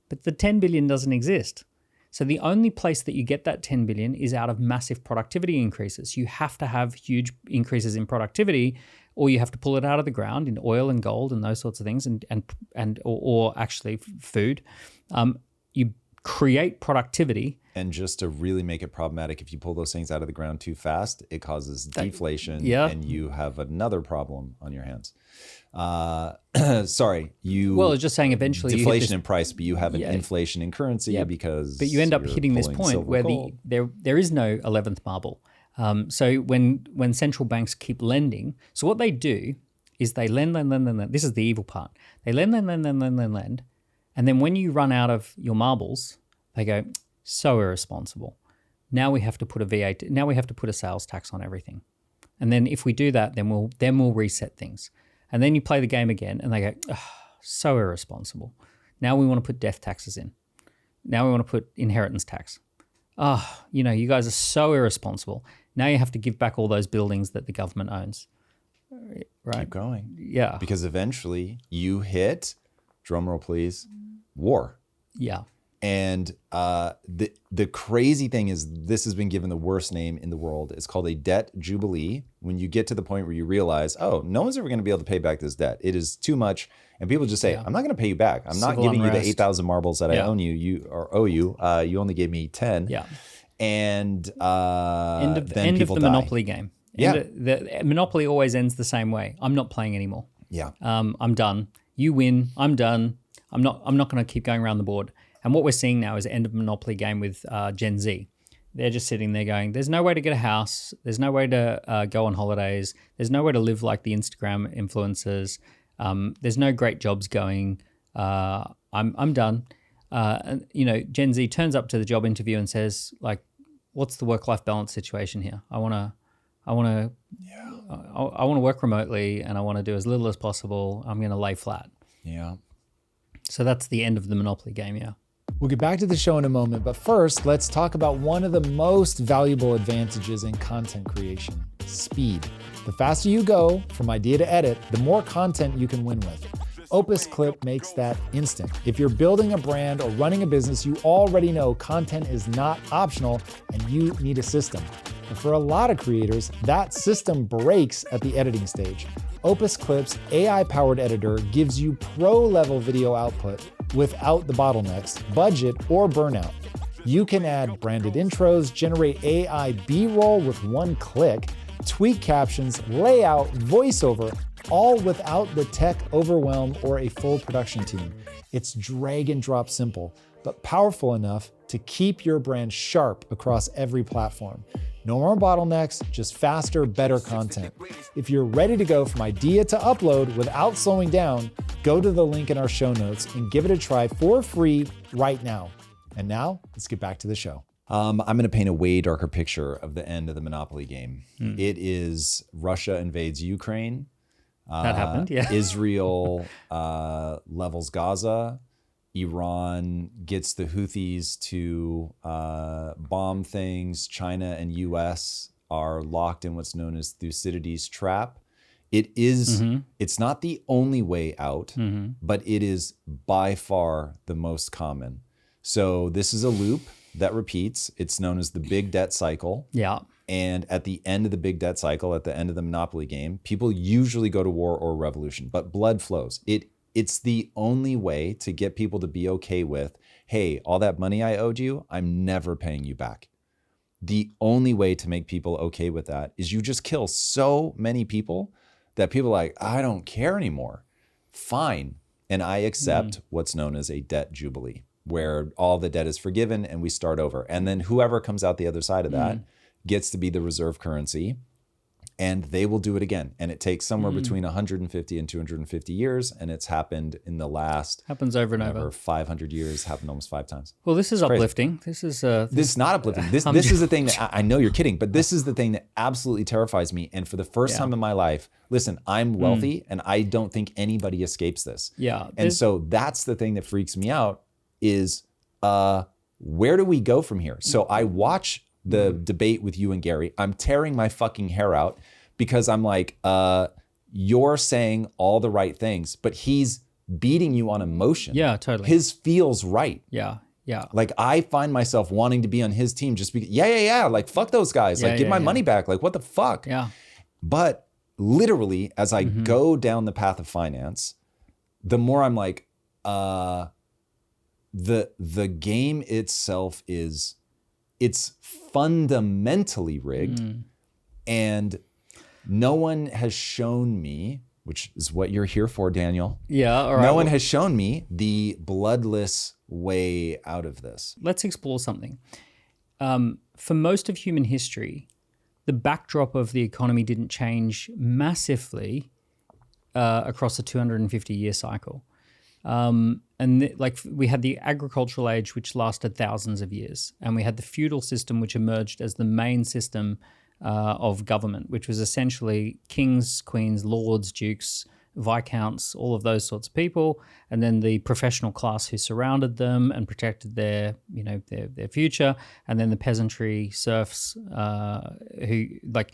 But the 10 billion doesn't exist. So the only place that you get that 10 billion is out of massive productivity increases. You have to have huge increases in productivity, or you have to pull it out of the ground in oil and gold and those sorts of things, or actually food. You create productivity. And just to really make it problematic, if you pull those things out of the ground too fast, it causes deflation, and you have another problem on your hands. Sorry, Well, I was just saying eventually deflation in price, but you have an inflation in currency because. But you end up hitting this point where there is no 11th marble. So when central banks keep lending, so what they do is they lend. This is the evil part. They lend, and then when you run out of your marbles, they go, so irresponsible. Now we have to put a VAT. Now we have to put a sales tax on everything, and then if we do that, then we'll reset things. And then you play the game again, and they go, oh, so irresponsible. Now we want to put death taxes in. Now we want to put inheritance tax. Oh, you guys are so irresponsible. Now you have to give back all those buildings that the government owns. Right? Keep going. Yeah. Because eventually you hit, drumroll please, war. Yeah. And the crazy thing is this has been given the worst name in the world. It's called a debt jubilee. When you get to the point where you realize, oh, no one's ever going to be able to pay back this debt. It is too much. And people just say, I'm not going to pay you back. I'm not giving you the 8,000 marbles that I owe you. You only gave me 10. Yeah. And end of the Monopoly game. The Monopoly always ends the same way. I'm not playing anymore. Yeah. I'm done. You win. I'm done. I'm not going to keep going around the board. And what we're seeing now is end of Monopoly game with Gen Z. They're just sitting there going, there's no way to get a house. There's no way to go on holidays. There's no way to live like the Instagram influencers. There's no great jobs going. I'm done. and Gen Z turns up to the job interview and says, like, what's the work-life balance situation here? I want to work remotely and I want to do as little as possible. I'm going to lay flat. Yeah. So that's the end of the Monopoly game, yeah. We'll get back to the show in a moment, but first, let's talk about one of the most valuable advantages in content creation: speed. The faster you go from idea to edit, the more content you can win with. Opus Clip makes that instant. If you're building a brand or running a business, you already know content is not optional and you need a system. But for a lot of creators, that system breaks at the editing stage. Opus Clip's AI-powered editor gives you pro-level video output without the bottlenecks, budget, or burnout. You can add branded intros, generate AI B-roll with one click, tweak captions, layout, voiceover, all without the tech overwhelm or a full production team. It's drag and drop simple, but powerful enough to keep your brand sharp across every platform. No more bottlenecks, just faster, better content. If you're ready to go from idea to upload without slowing down, go to the link in our show notes and give it a try for free right now. And now, let's get back to the show. I'm going to paint a way darker picture of the end of the Monopoly game. It is Russia invades Ukraine. That happened, yeah. Israel levels Gaza. Iran gets the Houthis to bomb things. China and US are locked in what's known as Thucydides' trap. It is, it's not the only way out, but it is by far the most common. So this is a loop that repeats. It's known as the big debt cycle. Yeah. And at the end of the big debt cycle, at the end of the Monopoly game, people usually go to war or revolution, but blood flows. It's the only way to get people to be okay with, hey, all that money I owed you, I'm never paying you back. The only way to make people okay with that is you just kill so many people that people are like, I don't care anymore. Fine. And I accept what's known as a debt jubilee, where all the debt is forgiven and we start over. And then whoever comes out the other side of that gets to be the reserve currency, and they will do it again. And it takes somewhere between 150 and 250 years. And it's happened in the last... Happens over and over. 500 years, happened almost 5 times. Well, this is uplifting. This is not uplifting. This is the thing that I know you're kidding, but this is the thing that absolutely terrifies me. And for the first time in my life, listen, I'm wealthy and I don't think anybody escapes this. Yeah. And so that's the thing that freaks me out is where do we go from here? So I watch the debate with you and Gary. I'm tearing my fucking hair out because I'm like, you're saying all the right things, but he's beating you on emotion. Yeah, totally. His feels right. Yeah. Like I find myself wanting to be on his team just because, like fuck those guys. Like give my money back. Like what the fuck? Yeah. But literally as I go down the path of finance, the more I'm like, the game itself it's fundamentally rigged, and no one has shown me, which is what you're here for, Daniel. Yeah, all right. No one has shown me the bloodless way out of this. Let's explore something. For most of human history, the backdrop of the economy didn't change massively across a 250-year cycle. We had the agricultural age, which lasted thousands of years, and we had the feudal system, which emerged as the main system of government, which was essentially kings, queens, lords, dukes, viscounts, all of those sorts of people, and then the professional class who surrounded them and protected their future, and then the peasantry, serfs, the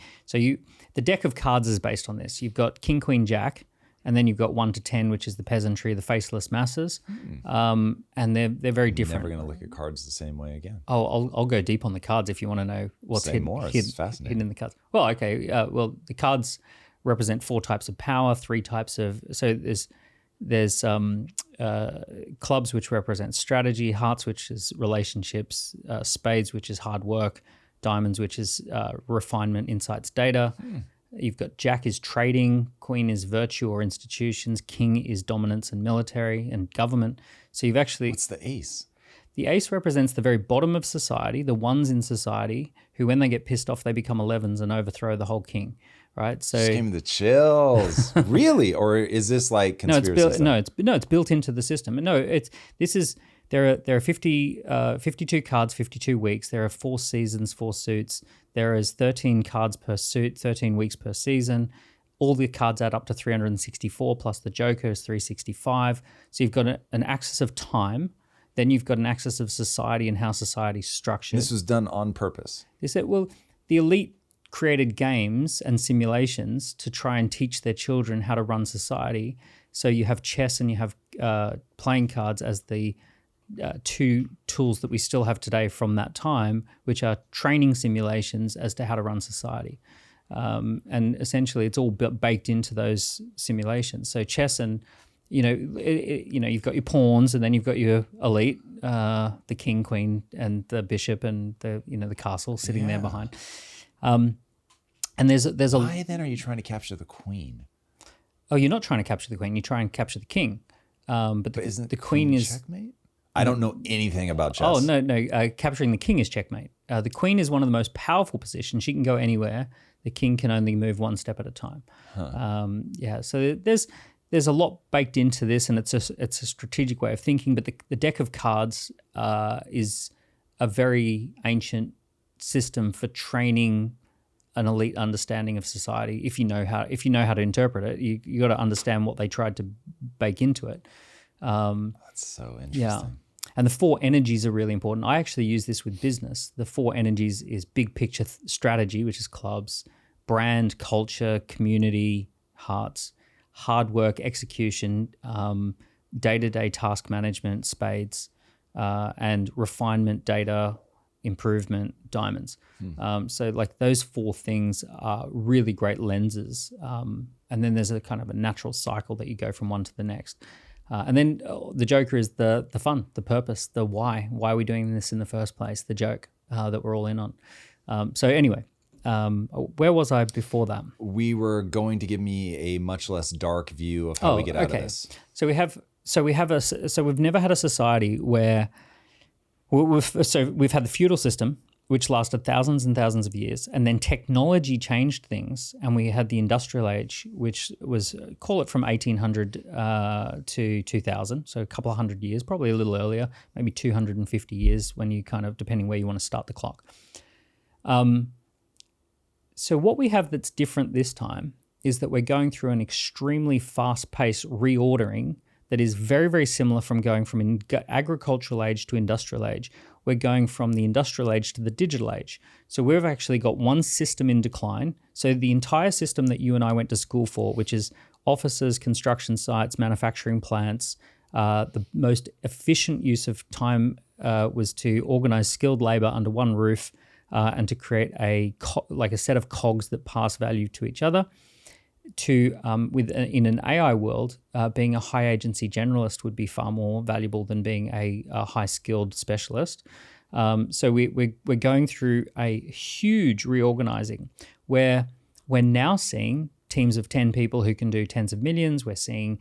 deck of cards is based on this. You've got king, queen, jack. And then you've got 1 to 10, which is the peasantry, the faceless masses, and they're very different. Never going to look at cards the same way again. Oh, I'll go deep on the cards if you want to know what's hidden in the cards. Well, okay. The cards represent 4 types of power, 3 types of. So there's clubs, which represent strategy, hearts, which is relationships, spades, which is hard work, diamonds, which is refinement, insights, data. You've got jack is trading, queen is virtue or institutions, king is dominance and military and government. So you've actually... What's the ace? The ace represents the very bottom of society, the ones in society who, when they get pissed off, they become 11s and overthrow the whole king, right? So just gave me the chills. Really? Or is this like conspiracy stuff? It's built into the system. No, this is There are 52 cards, 52 weeks. There are 4 seasons, 4 suits. There is 13 cards per suit, 13 weeks per season. All the cards add up to 364, plus the Joker is 365. So you've got an axis of time. Then you've got an axis of society and how society's structured. This was done on purpose. They said, well, the elite created games and simulations to try and teach their children how to run society. So you have chess and you have playing cards as the 2 tools that we still have today from that time, which are training simulations as to how to run society. And essentially, it's all baked into those simulations. So chess and you've got your pawns, and then you've got your elite, the king, queen, and the bishop, and the castle sitting there behind. And there's a. Why then are you trying to capture the queen? Oh, you're not trying to capture the queen. You try and capture the king. But isn't the queen is checkmate? I don't know anything about chess. Oh no! Capturing the king is checkmate. The queen is one of the most powerful positions. She can go anywhere. The king can only move one step at a time. So there's a lot baked into this, and it's a strategic way of thinking. But the deck of cards is a very ancient system for training an elite understanding of society. If you know how to interpret it, you got to understand what they tried to bake into it. That's so interesting. Yeah. And the 4 energies are really important. I actually use this with business. The 4 energies is big picture strategy, which is clubs, brand, culture, community, hearts, hard work, execution, day-to-day task management, spades, and refinement, data, improvement, diamonds. So like those 4 things are really great lenses. And then there's a kind of a natural cycle that you go from one to the next. And then the Joker is the fun, the purpose, the why. Why are we doing this in the first place? The joke that we're all in on. So anyway, where was I before that? We were going to give me a much less dark view of how we get out of this. So we've never had a society where we've had the feudal system, which lasted thousands and thousands of years, and then technology changed things, and we had the industrial age, which was, call it from 1800 to 2000, so a couple of hundred years, probably a little earlier, maybe 250 years when you kind of, depending where you want to start the clock. So what we have that's different this time is that we're going through an extremely fast-paced reordering that is very, very similar from going from agricultural age to industrial age. We're going from the industrial age to the digital age. So we've actually got one system in decline. So the entire system that you and I went to school for, which is offices, construction sites, manufacturing plants, the most efficient use of time was to organize skilled labor under one roof and to create a set of cogs that pass value to each other. In an AI world, being a high agency generalist would be far more valuable than being a high skilled specialist. So we're going through a huge reorganizing where we're now seeing teams of 10 people who can do tens of millions. We're seeing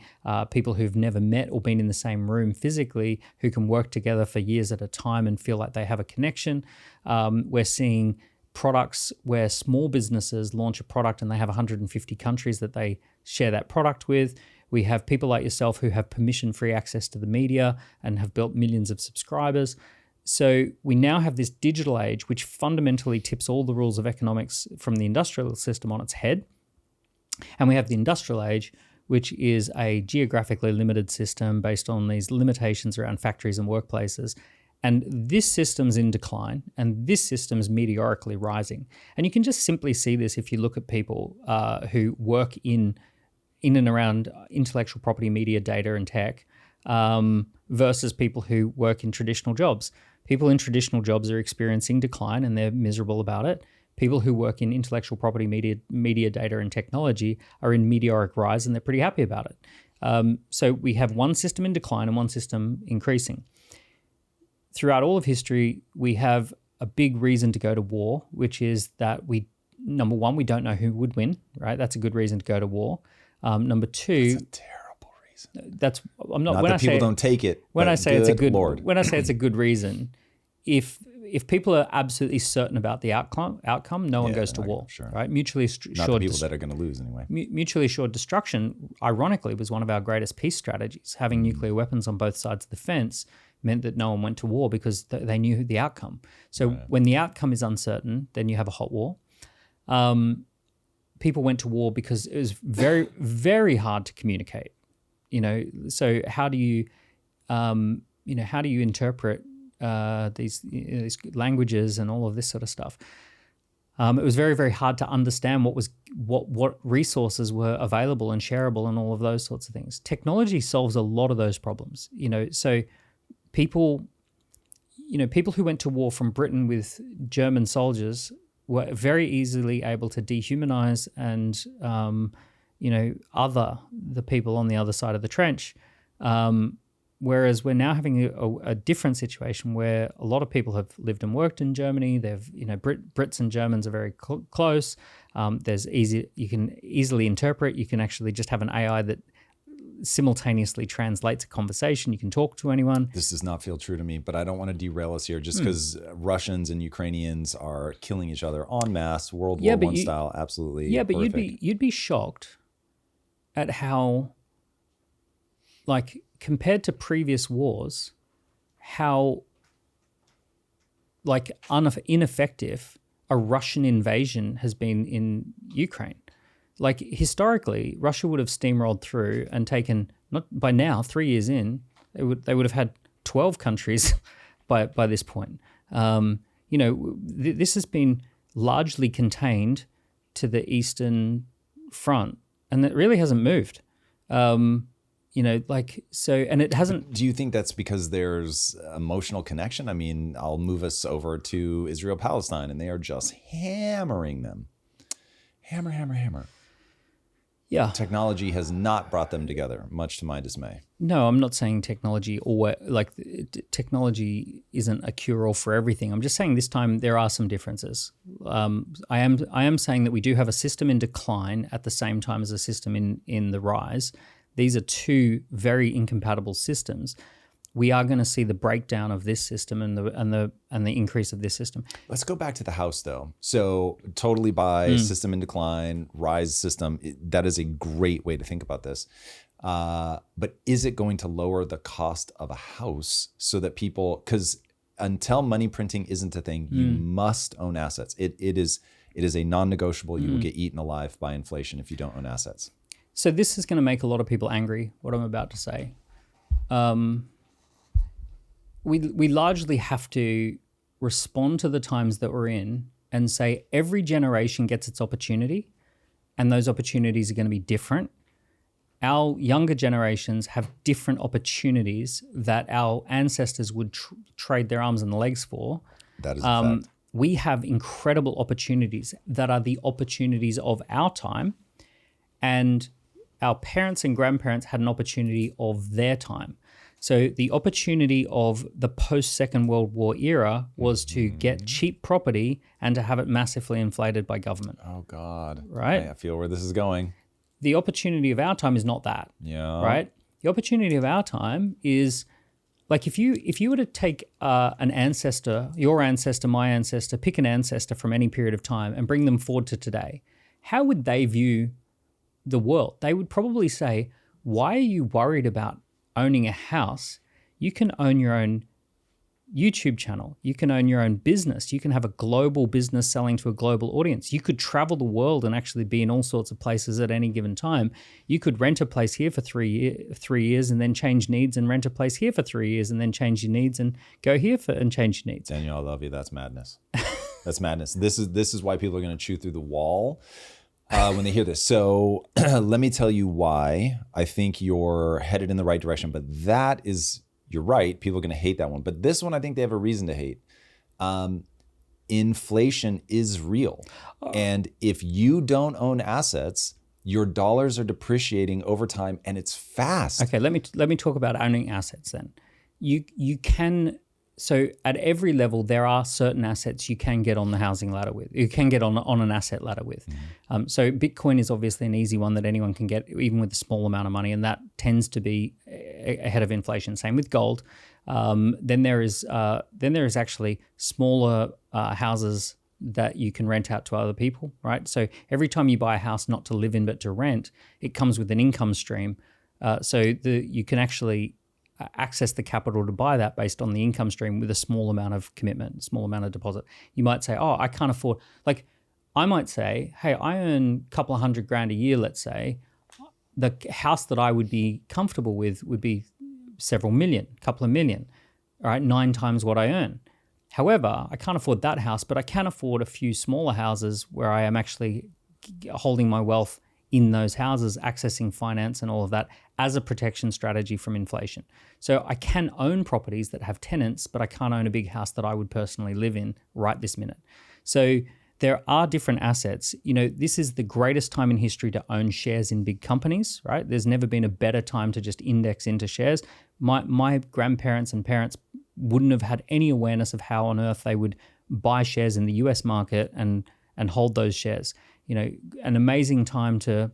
people who've never met or been in the same room physically who can work together for years at a time and feel like they have a connection. We're seeing products where small businesses launch a product and they have 150 countries that they share that product with. We have people like yourself who have permission-free access to the media and have built millions of subscribers. So we now have this digital age, which fundamentally tips all the rules of economics from the industrial system on its head. And we have the industrial age, which is a geographically limited system based on these limitations around factories and workplaces. And this system's in decline, and this system's meteorically rising. And you can just simply see this if you look at people who work in and around intellectual property, media, data, and tech, versus people who work in traditional jobs. People in traditional jobs are experiencing decline, and they're miserable about it. People who work in intellectual property, media, data, and technology are in meteoric rise, and they're pretty happy about it. So we have one system in decline and one system increasing. Throughout all of history, we have a big reason to go to war, which is that number one, we don't know who would win, right? That's a good reason to go to war. Number two, that's a terrible reason. That's I'm not. Not when that I people say, don't take it. When I say it's a good Lord. When I say it's a good reason, if people are absolutely certain about the outcome, no one goes to war, sure. right? Mutually assured. Not the people that are going to lose anyway. Mutually assured destruction, ironically, was one of our greatest peace strategies. Having nuclear weapons on both sides of the fence meant that no one went to war because they knew the outcome. So when the outcome is uncertain, then you have a hot war. People went to war because it was very, very hard to communicate. So how do you, how do you interpret these languages and all of this sort of stuff? It was very, very hard to understand what resources were available and shareable and all of those sorts of things. Technology solves a lot of those problems. So people who went to war from Britain with German soldiers were very easily able to dehumanize and other the people on the other side of the trench. Whereas we're now having a different situation where a lot of people have lived and worked in Germany. Brits and Germans are very close. You can easily interpret. You can actually just have an AI that simultaneously translates a conversation. You can talk to anyone. This does not feel true to me, but I don't want to derail us here just because Russians and Ukrainians are killing each other en masse, World War I style, absolutely. Yeah, but horrific. you'd be shocked at how, like, compared to previous wars, how like ineffective a Russian invasion has been in Ukraine. Like historically, Russia would have steamrolled through and taken, not by now, 3 years in, they would have had 12 countries by this point. This has been largely contained to the Eastern Front, and it really hasn't moved. And it hasn't. Do you think that's because there's emotional connection? I mean, I'll move us over to Israel, Palestine, and they are just hammering them. Hammer, hammer, hammer. Yeah. Technology has not brought them together, much to my dismay. No, I'm not saying technology technology isn't a cure-all for everything. I'm just saying this time there are some differences. I am saying that we do have a system in decline at the same time as a system in the rise. These are two very incompatible systems. We are going to see the breakdown of this system and the increase of this system. Let's go back to the house, though. So totally buy system in decline, rise system. That is a great way to think about this. But is it going to lower the cost of a house so that people? Because until money printing isn't a thing, you must own assets. It is a non-negotiable. You will get eaten alive by inflation if you don't own assets. So this is going to make a lot of people angry, what I'm about to say. We largely have to respond to the times that we're in and say every generation gets its opportunity, and those opportunities are going to be different. Our younger generations have different opportunities that our ancestors would trade their arms and legs for. That is a fact. We have incredible opportunities that are the opportunities of our time, and our parents and grandparents had an opportunity of their time. So the opportunity of the post-Second World War era was to get cheap property and to have it massively inflated by government. Oh, God. Right? I feel where this is going. The opportunity of our time is not that. Yeah. Right? The opportunity of our time is, like, if you were to take an ancestor, your ancestor, my ancestor, pick an ancestor from any period of time and bring them forward to today, how would they view the world? They would probably say, why are you worried about owning a house? You can own your own YouTube channel. You can own your own business. You can have a global business selling to a global audience. You could travel the world and actually be in all sorts of places at any given time. You could rent a place here for 3 years and then change needs, and rent a place here for 3 years and then change your needs, and go here and change your needs. Daniel, I love you. That's madness. That's madness. This is why people are going to chew through the wall when they hear this. So let me tell you why I think you're headed in the right direction. But that is, you're right. People are going to hate that one. But this one, I think they have a reason to hate. Inflation is real. And if you don't own assets, your dollars are depreciating over time, and it's fast. Okay, let me talk about owning assets then. You can. So at every level, there are certain assets you can get on the housing ladder with. You can get on an asset ladder with. So Bitcoin is obviously an easy one that anyone can get, even with a small amount of money, and that tends to be ahead of inflation. Same with gold. Then there is actually smaller houses that you can rent out to other people, right? So every time you buy a house, not to live in but to rent, it comes with an income stream. So you can actually access the capital to buy that based on the income stream with a small amount of commitment, small amount of deposit. You might say, oh, I can't afford, like I might say, hey, I earn a couple of $100,000 a year, let's say. The house that I would be comfortable with would be several million, a couple of million, all right, 9 times what I earn. However, I can't afford that house, but I can afford a few smaller houses where I am actually holding my wealth in those houses, accessing finance and all of that as a protection strategy from inflation. So I can own properties that have tenants, but I can't own a big house that I would personally live in right this minute. So there are different assets. You know, this is the greatest time in history to own shares in big companies, right? There's never been a better time to just index into shares. My grandparents and parents wouldn't have had any awareness of how on earth they would buy shares in the US market and hold those shares. You know, an amazing time to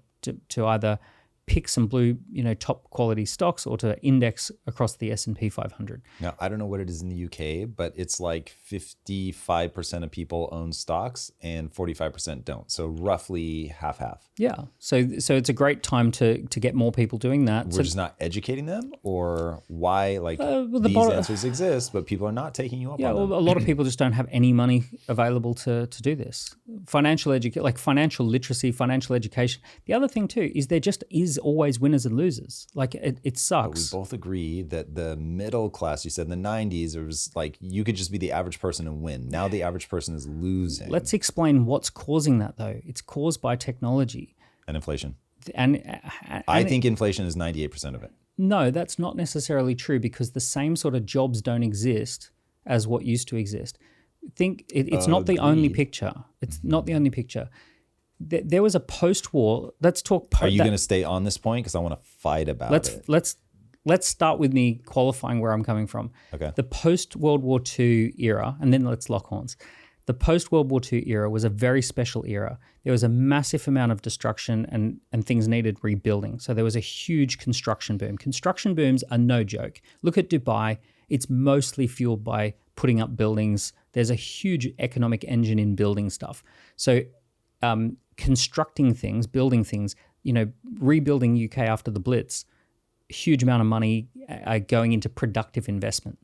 either pick some blue, top quality stocks or to index across the S&P 500. Now, I don't know what it is in the UK, but it's like 55% of people own stocks and 45% don't. So roughly half-half. Yeah. So it's a great time to get more people doing that. We're just not educating them, or why these answers exist, but people are not taking you up on them. Well, a lot of people just don't have any money available to do this. Financial literacy, financial education. The other thing too is there just is always winners and losers. Like it sucks. But we both agree that the middle class, you said in the 90s, it was like you could just be the average person and win. Now the average person is losing. Let's explain what's causing that though. It's caused by technology. And inflation. And I think inflation is 98% of it. No, that's not necessarily true because the same sort of jobs don't exist as what used to exist. It's not the only picture. It's not the only picture. There was a post-war. Let's talk. Are you going to stay on this point? Because I want to fight about it. Let's start with me qualifying where I'm coming from. Okay. The post-World War II era, and then let's lock horns. The post-World War II era was a very special era. There was a massive amount of destruction and things needed rebuilding. So there was a huge construction boom. Construction booms are no joke. Look at Dubai. It's mostly fueled by putting up buildings. There's a huge economic engine in building stuff. So constructing things, building things, rebuilding UK after the Blitz, huge amount of money going into productive investment,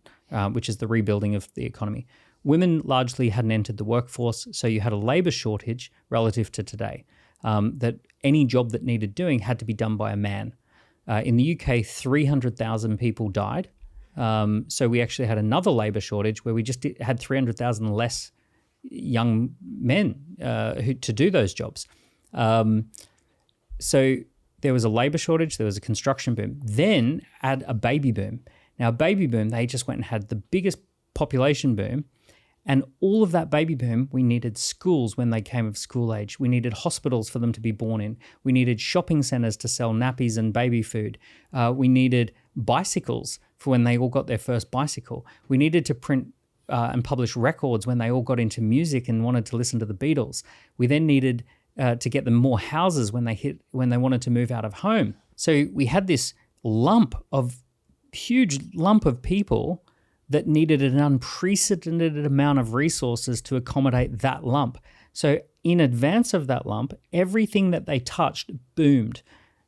which is the rebuilding of the economy. Women largely hadn't entered the workforce, so you had a labor shortage relative to today, that any job that needed doing had to be done by a man. In the UK, 300,000 people died. So we actually had another labor shortage where we just had 300,000 less young men to do those jobs. So there was a labor shortage, there was a construction boom. Then add a baby boom. Now, a baby boom, they just went and had the biggest population boom. And all of that baby boom, we needed schools when they came of school age. We needed hospitals for them to be born in. We needed shopping centers to sell nappies and baby food. We needed bicycles for when they all got their first bicycle. We needed to print and publish records when they all got into music and wanted to listen to the Beatles. We then needed to get them more houses when they wanted to move out of home. So we had this huge lump of people that needed an unprecedented amount of resources to accommodate that lump. So in advance of that lump, everything that they touched boomed.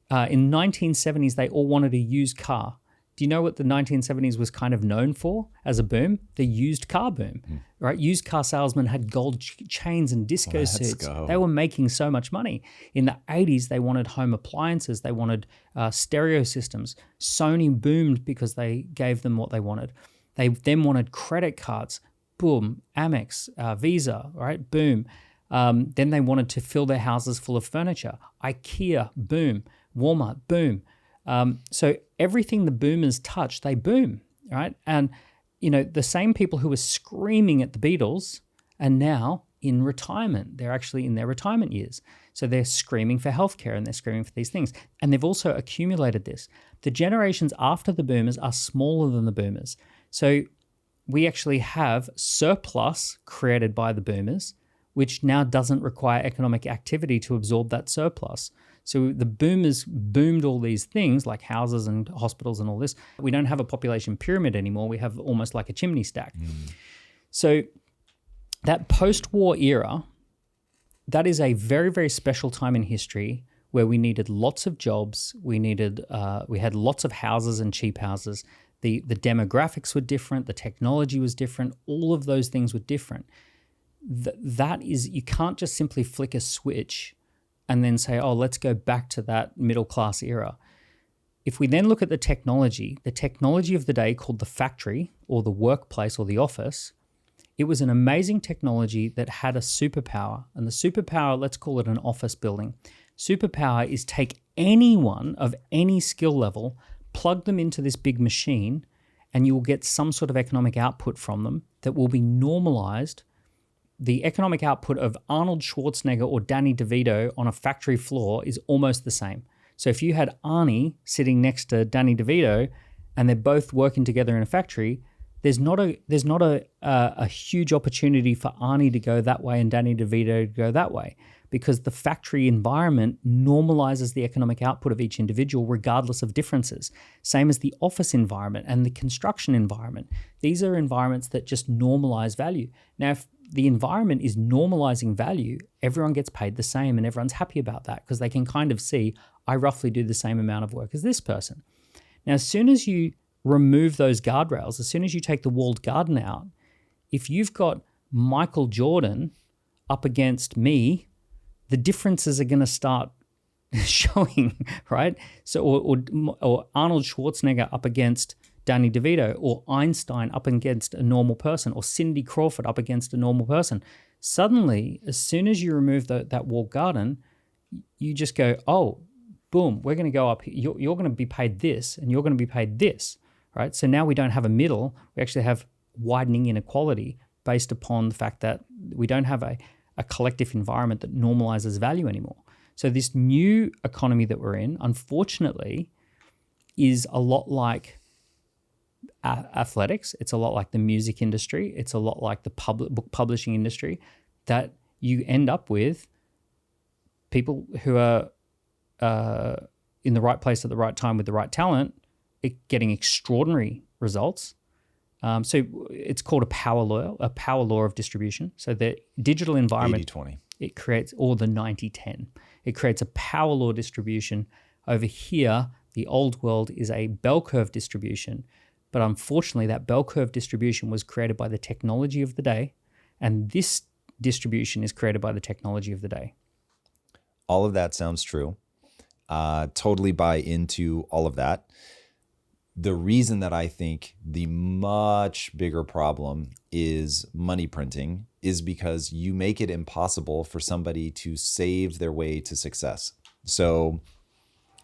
In 1970s, they all wanted a used car. Do you know what the 1970s was kind of known for as a boom? The used car boom, right? Used car salesmen had gold chains and disco suits. They were making so much money. In the 80s, they wanted home appliances. They wanted stereo systems. Sony boomed because they gave them what they wanted. They then wanted credit cards. Boom. Amex, Visa, right? Boom. Then they wanted to fill their houses full of furniture. IKEA, boom. Walmart, boom. So everything the boomers touch, they boom, right? And, the same people who were screaming at the Beatles are now in retirement. They're actually in their retirement years. So they're screaming for healthcare and they're screaming for these things. And they've also accumulated this. The generations after the boomers are smaller than the boomers. So we actually have surplus created by the boomers, which now doesn't require economic activity to absorb that surplus. So the boomers boomed all these things like houses and hospitals and all this. We don't have a population pyramid anymore. We have almost like a chimney stack. So that post-war era, that is a very, very special time in history where we needed lots of jobs. We had lots of houses and cheap houses. the demographics were different, the technology was different, all of those things were different. That is, you can't just simply flick a switch and then say, oh, let's go back to that middle class era. If we then look at the technology of the day called the factory or the workplace or the office, it was an amazing technology that had a superpower. And the superpower, let's call it an office building. Superpower is take anyone of any skill level, plug them into this big machine, and you will get some sort of economic output from them that will be normalized. The economic output of Arnold Schwarzenegger or Danny DeVito on a factory floor is almost the same. So if you had Arnie sitting next to Danny DeVito and they're both working together in a factory, there's not a huge opportunity for Arnie to go that way and Danny DeVito to go that way, because the factory environment normalizes the economic output of each individual regardless of differences. Same as the office environment and the construction environment. These are environments that just normalize value. Now, if the environment is normalizing value, everyone gets paid the same and everyone's happy about that because they can kind of see, I roughly do the same amount of work as this person. Now, as soon as you remove those guardrails, as soon as you take the walled garden out, if you've got Michael Jordan up against me, the differences are going to start showing, right? So, or Arnold Schwarzenegger up against Danny DeVito, or Einstein up against a normal person, or Cindy Crawford up against a normal person. Suddenly, as soon as you remove that walled garden, you just go, oh, boom, we're going to go up. You're going to be paid this, and you're going to be paid this, right? So now we don't have a middle. We actually have widening inequality based upon the fact that we don't have a collective environment that normalizes value anymore. So this new economy that we're in, unfortunately, is a lot like athletics. It's a lot like the music industry. It's a lot like the book publishing industry, that you end up with people who are in the right place at the right time with the right talent, getting extraordinary results. So it's called a power law of distribution. So the digital environment, 80-20. It creates, or the 90-10. It creates a power law distribution. Over here, the old world is a bell curve distribution. But unfortunately, that bell curve distribution was created by the technology of the day, and this distribution is created by the technology of the day. All of that sounds true. Totally buy into all of that. The reason that I think the much bigger problem is money printing is because you make it impossible for somebody to save their way to success. So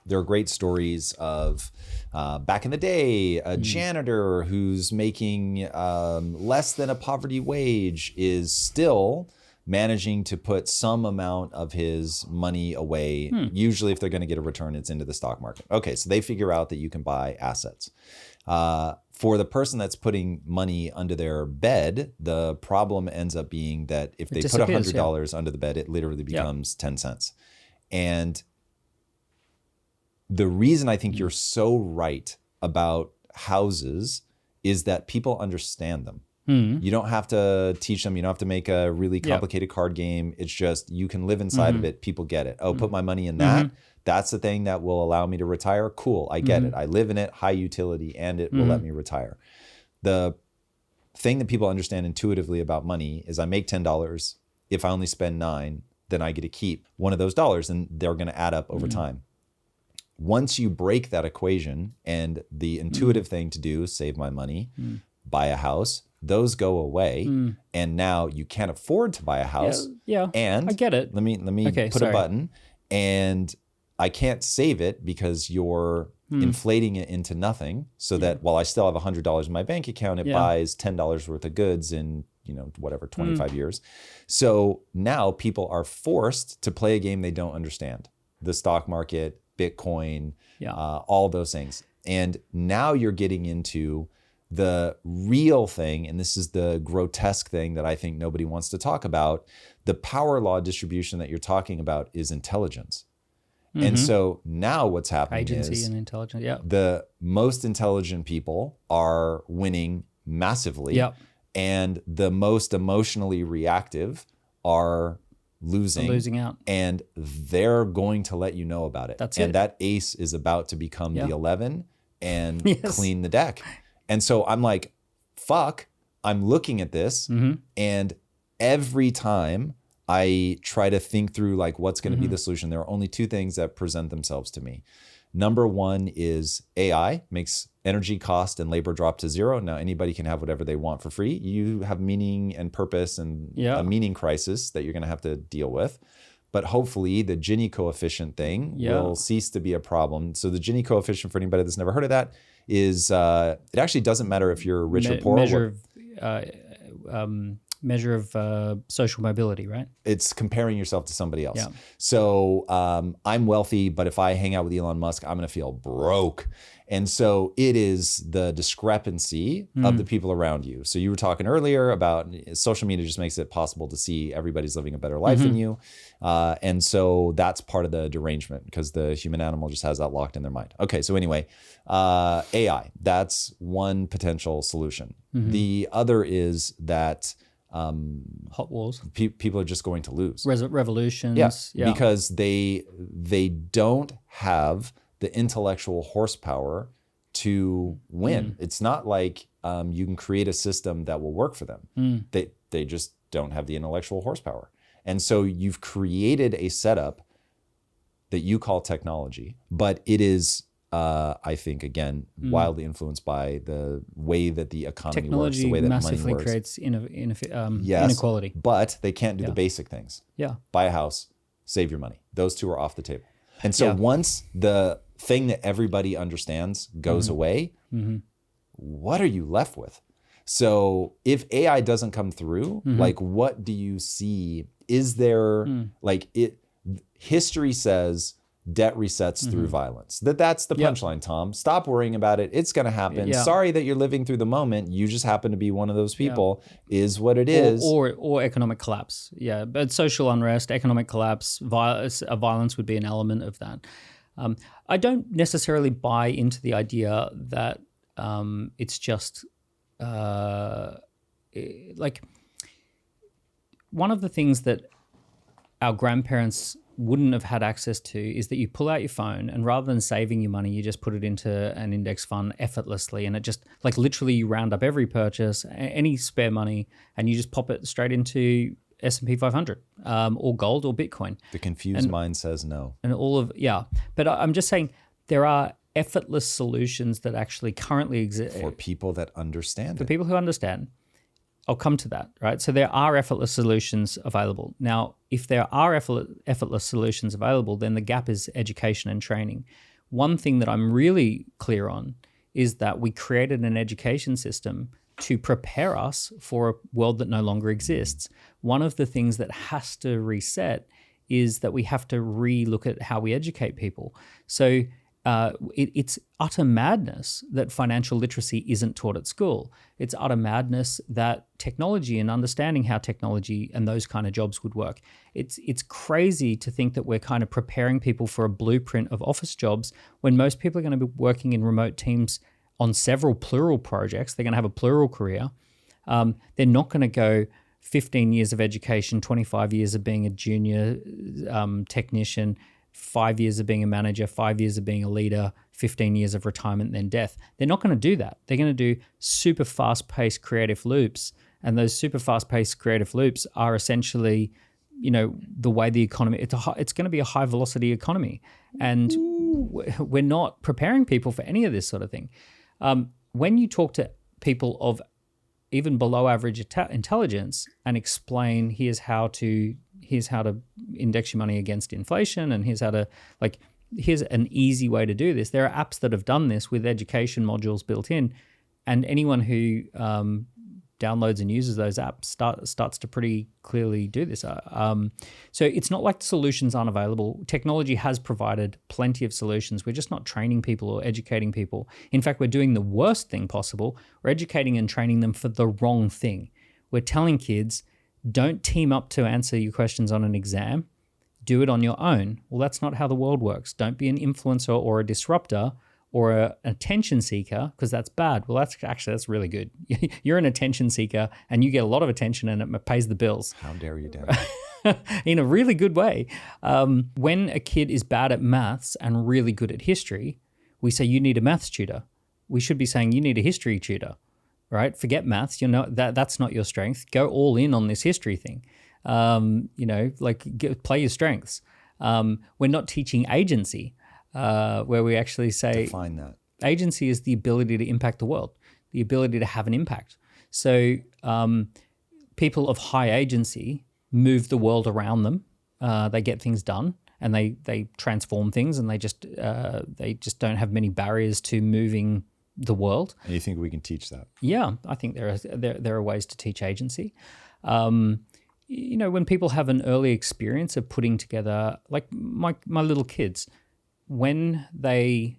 there are great stories of back in the day, a janitor who's making less than a poverty wage is still managing to put some amount of his money away. Usually if they're going to get a return, it's into the stock market. Okay, so they figure out that you can buy assets. For the person that's putting money under their bed, the problem ends up being that if they put $100 under the bed, it literally becomes 10 cents. And the reason I think you're so right about houses is that people understand them. You don't have to teach them. You don't have to make a really complicated card game. It's just you can live inside of it. People get it. Oh, put my money in that. That's the thing that will allow me to retire. Cool. I get it. I live in it, high utility, and it will let me retire. The thing that people understand intuitively about money is I make $10. If I only spend $9, then I get to keep one of those dollars, and they're going to add up over time. Once you break that equation, and the intuitive thing to do is save my money, buy a house, those go away, and now you can't afford to buy a house. And I get it. Let me put a button, and I can't save it because you're inflating it into nothing. So that while I still have $100 in my bank account, it buys $10 worth of goods in 25 years. So now people are forced to play a game they don't understand: the stock market, Bitcoin, all those things. And now you're getting into the real thing, and this is the grotesque thing that I think nobody wants to talk about. The power law distribution that you're talking about is intelligence. And so now what's happening Agency and intelligence, the most intelligent people are winning massively, and the most emotionally reactive are losing out. And they're going to let you know about it. That's and it. that ace is about to become the 11 and clean the deck. And so I'm like, fuck, I'm looking at this, and every time I try to think through like what's going to be the solution, there are only two things that present themselves to me. Number one is AI makes energy cost and labor drop to zero. Now anybody can have whatever they want for free. You have meaning and purpose and a meaning crisis that you're going to have to deal with. But hopefully the Gini coefficient thing will cease to be a problem. So the Gini coefficient, for anybody that's never heard of that, is it actually doesn't matter if you're rich or poor. Measure of social mobility, right? It's comparing yourself to somebody else. Yeah. So I'm wealthy, but if I hang out with Elon Musk, I'm going to feel broke. And so it is the discrepancy of the people around you. So you were talking earlier about social media just makes it possible to see everybody's living a better life than you. And so that's part of the derangement because the human animal just has that locked in their mind. Okay, so anyway, AI, that's one potential solution. The other is that hot wars. People are just going to lose. Revolutions. Yeah, because they don't have the intellectual horsepower to win. It's not like you can create a system that will work for them. They just don't have the intellectual horsepower. And so you've created a setup that you call technology, but it is, I think, again, wildly influenced by the way that the economy works, the way that money massively works. creates inequality. But they can't do the basic things. Yeah. Buy a house, save your money. Those two are off the table. And so once the thing that everybody understands goes away, what are you left with? So if AI doesn't come through, like what do you see? Is there history says debt resets through violence. That's the punchline, Tom. Stop worrying about it. It's going to happen. Yeah. Sorry that you're living through the moment. You just happen to be one of those people is what it is. Or economic collapse. Yeah, but social unrest, economic collapse, violence would be an element of that. I don't necessarily buy into the idea that it's just like one of the things that our grandparents wouldn't have had access to is that you pull out your phone and rather than saving your money, you just put it into an index fund effortlessly. And it just like literally you round up every purchase, any spare money, and you just pop it straight into S&P 500 or gold or Bitcoin. The confused mind says no. And but I'm just saying there are effortless solutions that actually currently exist. For people that understand it. For people who understand. I'll come to that, right? So there are effortless solutions available. Now, if there are effortless solutions available, then the gap is education and training. One thing that I'm really clear on is that we created an education system to prepare us for a world that no longer exists. One of the things that has to reset is that we have to re-look at how we educate people. So it's utter madness that financial literacy isn't taught at school. It's utter madness that technology and understanding how technology and those kind of jobs would work. It's crazy to think that we're kind of preparing people for a blueprint of office jobs when most people are going to be working in remote teams on several plural projects. They're going to have a plural career. They're not going to go 15 years of education, 25 years of being a junior technician, 5 years of being a manager, 5 years of being a leader, 15 years of retirement, then death. They're not going to do that. They're going to do super fast-paced creative loops. And those super fast-paced creative loops are essentially, the way the economy, it's going to be a high-velocity economy. And we're not preparing people for any of this sort of thing. When you talk to people of even below average intelligence and explain here's how to index your money against inflation and here's an easy way to do this. There are apps that have done this with education modules built in, and anyone who downloads and uses those apps starts to pretty clearly do this. So it's not like the solutions aren't available. Technology has provided plenty of solutions. We're just not training people or educating people. In fact, we're doing the worst thing possible. We're educating and training them for the wrong thing. We're telling kids, don't team up to answer your questions on an exam. Do it on your own. Well, that's not how the world works. Don't be an influencer or a disruptor or an attention seeker, because that's bad. Well, that's really good. You're an attention seeker and you get a lot of attention and it pays the bills. How dare you, Daniel? In a really good way. When a kid is bad at maths and really good at history, we say you need a maths tutor. we should be saying you need a history tutor, right? Forget maths. That's not your strength. Go all in on this history thing. Play your strengths. We're not teaching agency, where we actually say define that. Agency is the ability to impact the world, the ability to have an impact. So people of high agency move the world around them. They get things done, and they transform things, and they just don't have many barriers to moving the world. And you think we can teach that? Yeah, I think there are ways to teach agency. When people have an early experience of putting together, like my little kids, when they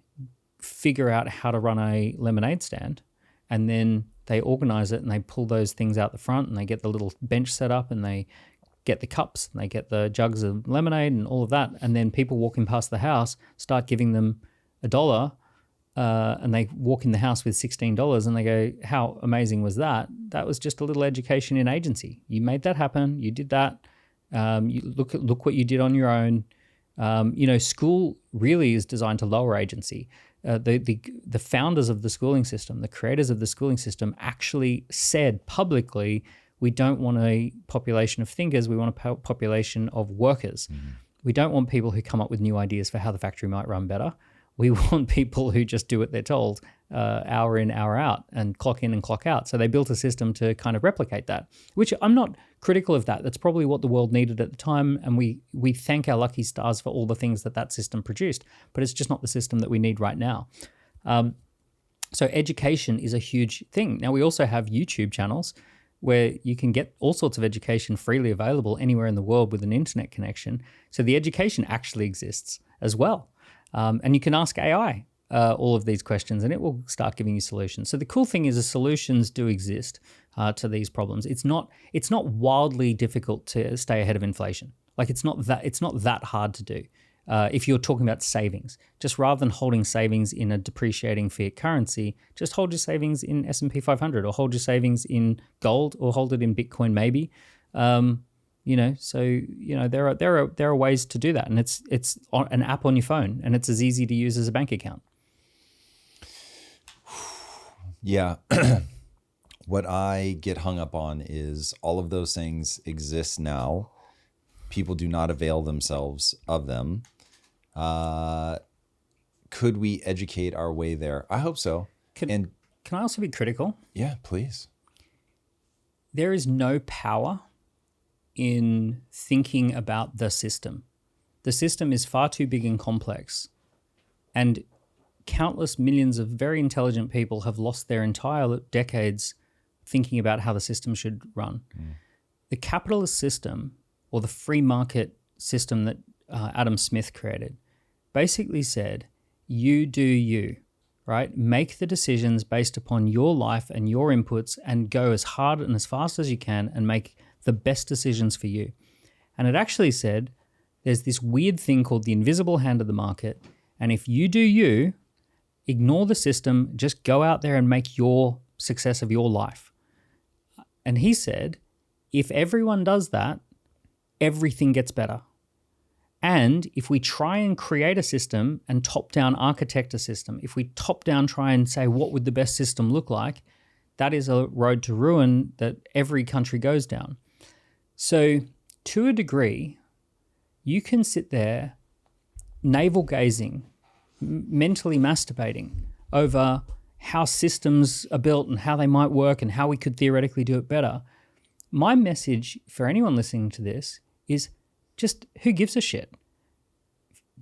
figure out how to run a lemonade stand, and then they organize it and they pull those things out the front, and they get the little bench set up, and they get the cups, and they get the jugs of lemonade and all of that, and then people walking past the house start giving them $1, and they walk in the house with $16, and they go, how amazing was that? That was just a little education in agency. You made that happen. You did that. You look what you did on your own. School really is designed to lower agency. The founders of the schooling system, the creators of the schooling system, actually said publicly, we don't want a population of thinkers. We want a population of workers. Mm-hmm. We don't want people who come up with new ideas for how the factory might run better. We want people who just do what they're told, hour in, hour out, and clock in and clock out. So they built a system to kind of replicate that, which I'm not critical of that. That's probably what the world needed at the time, and we thank our lucky stars for all the things that system produced, but it's just not the system that we need right now. So education is a huge thing. Now, we also have YouTube channels where you can get all sorts of education freely available anywhere in the world with an internet connection. So the education actually exists as well. And you can ask AI all of these questions, and it will start giving you solutions. So the cool thing is the solutions do exist to these problems. It's not wildly difficult to stay ahead of inflation. Like it's not that hard to do. If you're talking about savings, just rather than holding savings in a depreciating fiat currency, just hold your savings in S&P 500, or hold your savings in gold, or hold it in Bitcoin maybe. There are ways to do that, and it's on an app on your phone, and it's as easy to use as a bank account. Yeah. What I get hung up on is all of those things exist now. People do not avail themselves of them. Could we educate our way there? I hope so. Can I also be critical? Yeah, please. There is no power in thinking about the system. The system is far too big and complex, and countless millions of very intelligent people have lost their entire decades thinking about how the system should run. The capitalist system, or the free market system that Adam Smith created, basically said, you do you, right? Make the decisions based upon your life and your inputs, and go as hard and as fast as you can and make the best decisions for you. And it actually said, there's this weird thing called the invisible hand of the market, and if you do you, ignore the system, just go out there and make your success of your life. And he said, if everyone does that, everything gets better. And if we try and create a system and top-down architect a system, if we top-down try and say what would the best system look like, that is a road to ruin that every country goes down. So to a degree, you can sit there navel-gazing, mentally masturbating over how systems are built and how they might work and how we could theoretically do it better. My message for anyone listening to this is just, who gives a shit?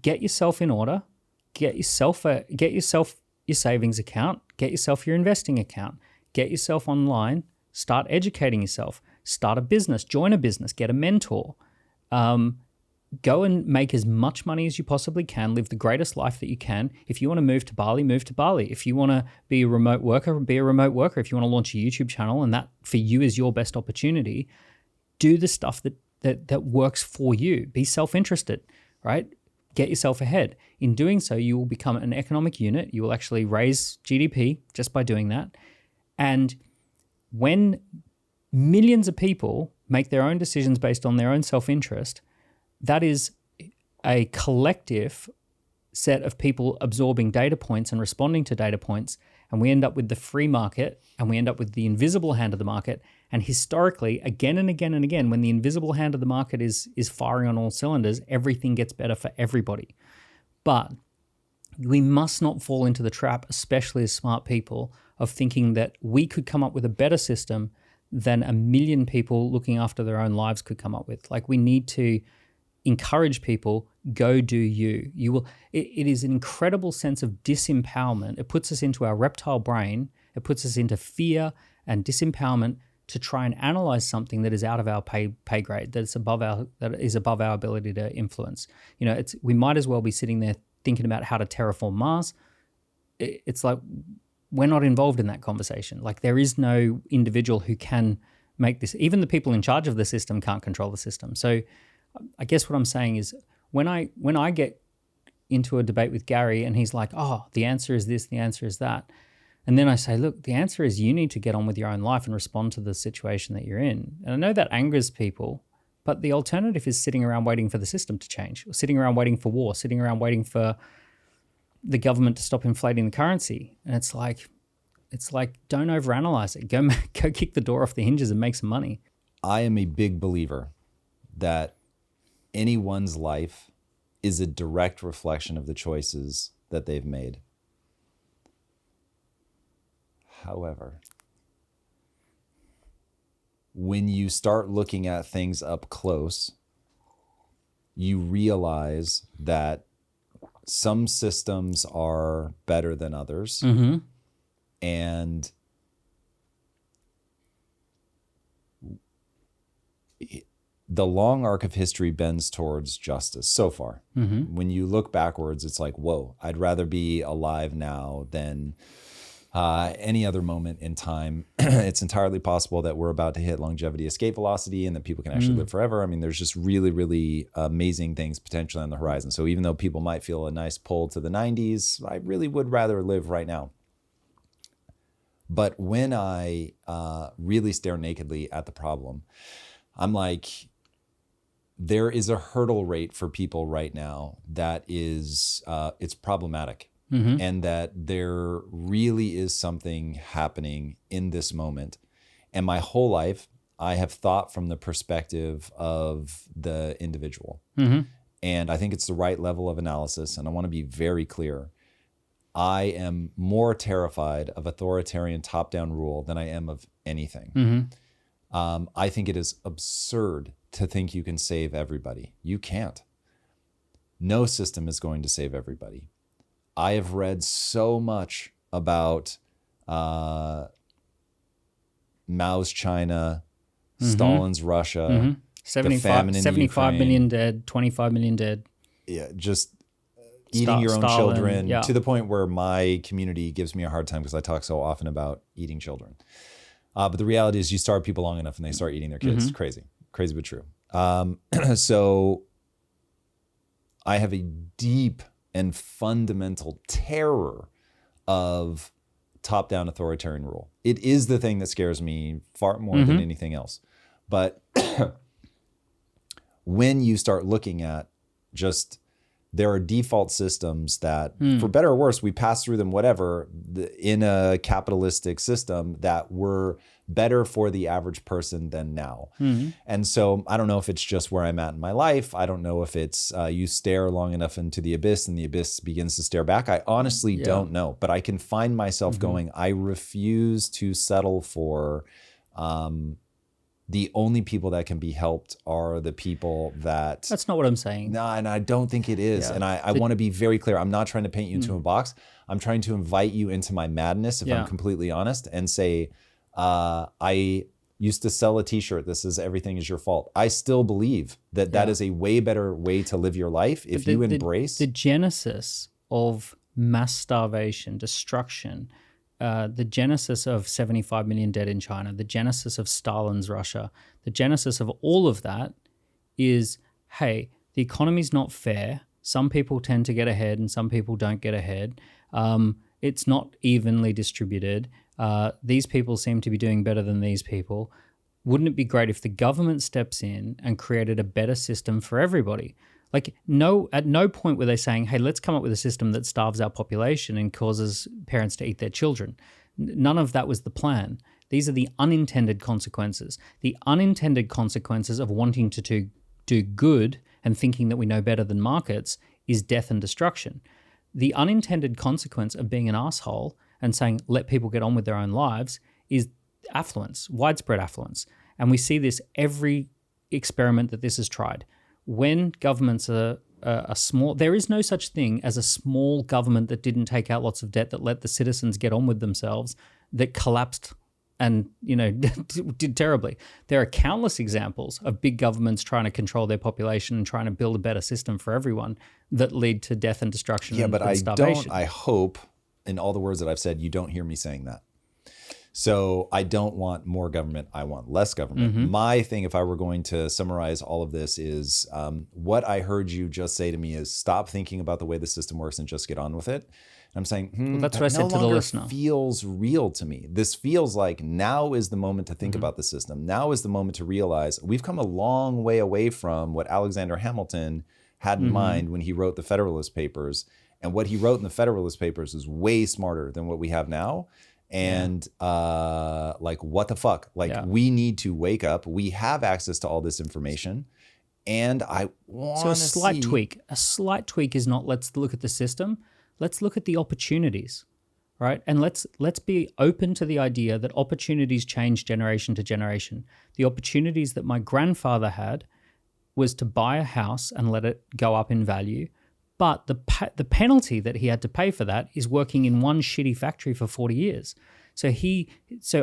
Get yourself in order, get yourself your savings account, get yourself your investing account, get yourself online, start educating yourself, start a business, join a business, get a mentor, go and make as much money as you possibly can, live the greatest life that you can. If you want to move to Bali, move to Bali. If you want to be a remote worker, be a remote worker. If you want to launch a YouTube channel and that for you is your best opportunity, do the stuff that works for you. Be self-interested, right? Get yourself ahead. In doing so, you will become an economic unit. You will actually raise GDP just by doing that. And when millions of people make their own decisions based on their own self-interest, that is a collective set of people absorbing data points and responding to data points, and we end up with the free market, and we end up with the invisible hand of the market. And historically, again and again and again, when the invisible hand of the market is firing on all cylinders, everything gets better for everybody. But we must not fall into the trap, especially as smart people, of thinking that we could come up with a better system than a million people looking after their own lives could come up with. Like, we need to encourage people, go do you. You will. It is an incredible sense of disempowerment. It puts us into our reptile brain. It puts us into fear and disempowerment to try and analyze something that is out of our pay grade, that is above our ability to influence. We might as well be sitting there thinking about how to terraform Mars. It's like, we're not involved in that conversation. Like, there is no individual who can make this. Even the people in charge of the system can't control the system. So I guess what I'm saying is, when I get into a debate with Gary and he's like, oh, the answer is this, the answer is that. And then I say, look, the answer is you need to get on with your own life and respond to the situation that you're in. And I know that angers people, but the alternative is sitting around waiting for the system to change, or sitting around waiting for war, sitting around waiting for the government to stop inflating the currency. And it's like, don't overanalyze it. Go kick the door off the hinges and make some money. I am a big believer that anyone's life is a direct reflection of the choices that they've made. However, when you start looking at things up close, you realize that some systems are better than others. Mm-hmm. And the long arc of history bends towards justice so far. Mm-hmm. When you look backwards, it's like, whoa, I'd rather be alive now than any other moment in time. It's entirely possible that we're about to hit longevity escape velocity and that people can actually live forever. I mean, there's just really, really amazing things potentially on the horizon. So even though people might feel a nice pull to the 90s, I really would rather live right now. But when I really stare nakedly at the problem, I'm like, there is a hurdle rate for people right now that is, it's problematic. Mm-hmm. And that there really is something happening in this moment. And my whole life, I have thought from the perspective of the individual. Mm-hmm. And I think it's the right level of analysis. And I want to be very clear. I am more terrified of authoritarian top-down rule than I am of anything. Mm-hmm. I think it is absurd to think you can save everybody. You can't. No system is going to save everybody. I have read so much about Mao's China, Stalin's Russia, 75 million dead, 25 million dead. Yeah, just eating your own Stalin, children, to the point where my community gives me a hard time because I talk so often about eating children. But the reality is, you starve people long enough and they start eating their kids. Crazy but true. So I have a deep and fundamental terror of top-down authoritarian rule. It is the thing that scares me far more than anything else. But when you start looking at just, there are default systems that, for better or worse, we pass through them, whatever, in a capitalistic system that were better for the average person than now. And so I don't know if it's just where I'm at in my life. I don't know if it's you stare long enough into the abyss and the abyss begins to stare back. I honestly don't know, but I can find myself going, I refuse to settle for the only people that can be helped are the people that... That's not what I'm saying. No, and I don't think it is. And I want to be very clear. I'm not trying to paint you into a box. I'm trying to invite you into my madness, if I'm completely honest, and say, I used to sell a t-shirt, this is everything is your fault. I still believe that that is a way better way to live your life if you embrace... The genesis of mass starvation, destruction... the genesis of 75 million dead in China, the genesis of Stalin's Russia, the genesis of all of that is, hey, the economy's not fair. Some people tend to get ahead and some people don't get ahead. It's not evenly distributed. These people seem to be doing better than these people. Wouldn't it be great if the government steps in and created a better system for everybody? Like at no point were they saying, hey, let's come up with a system that starves our population and causes parents to eat their children. None of that was the plan. These are the unintended consequences. The unintended consequences of wanting to do good and thinking that we know better than markets is death and destruction. The unintended consequence of being an asshole and saying, let people get on with their own lives is affluence, widespread affluence. And we see this every experiment that this has tried. When governments are small, there is no such thing as a small government that didn't take out lots of debt, that let the citizens get on with themselves, that collapsed and, did terribly. There are countless examples of big governments trying to control their population and trying to build a better system for everyone that lead to death and destruction and starvation. I hope in all the words that I've said, you don't hear me saying that. So I don't want more government. I want less government. Mm-hmm. My thing, if I were going to summarize all of this, is what I heard you just say to me is stop thinking about the way the system works and just get on with it. And I'm saying, well, that's what I said to the listener. Feels real to me. This feels like now is the moment to think about the system. Now is the moment to realize we've come a long way away from what Alexander Hamilton had in mind when he wrote the Federalist Papers. And what he wrote in the Federalist Papers is way smarter than what we have now. And what the fuck? We need to wake up. We have access to all this information. And I want to a slight tweak is not let's look at the system. Let's look at the opportunities, right? And let's be open to the idea that opportunities change generation to generation. The opportunities that my grandfather had was to buy a house and let it go up in value. But the penalty that he had to pay for that is working in one shitty factory for 40 years. So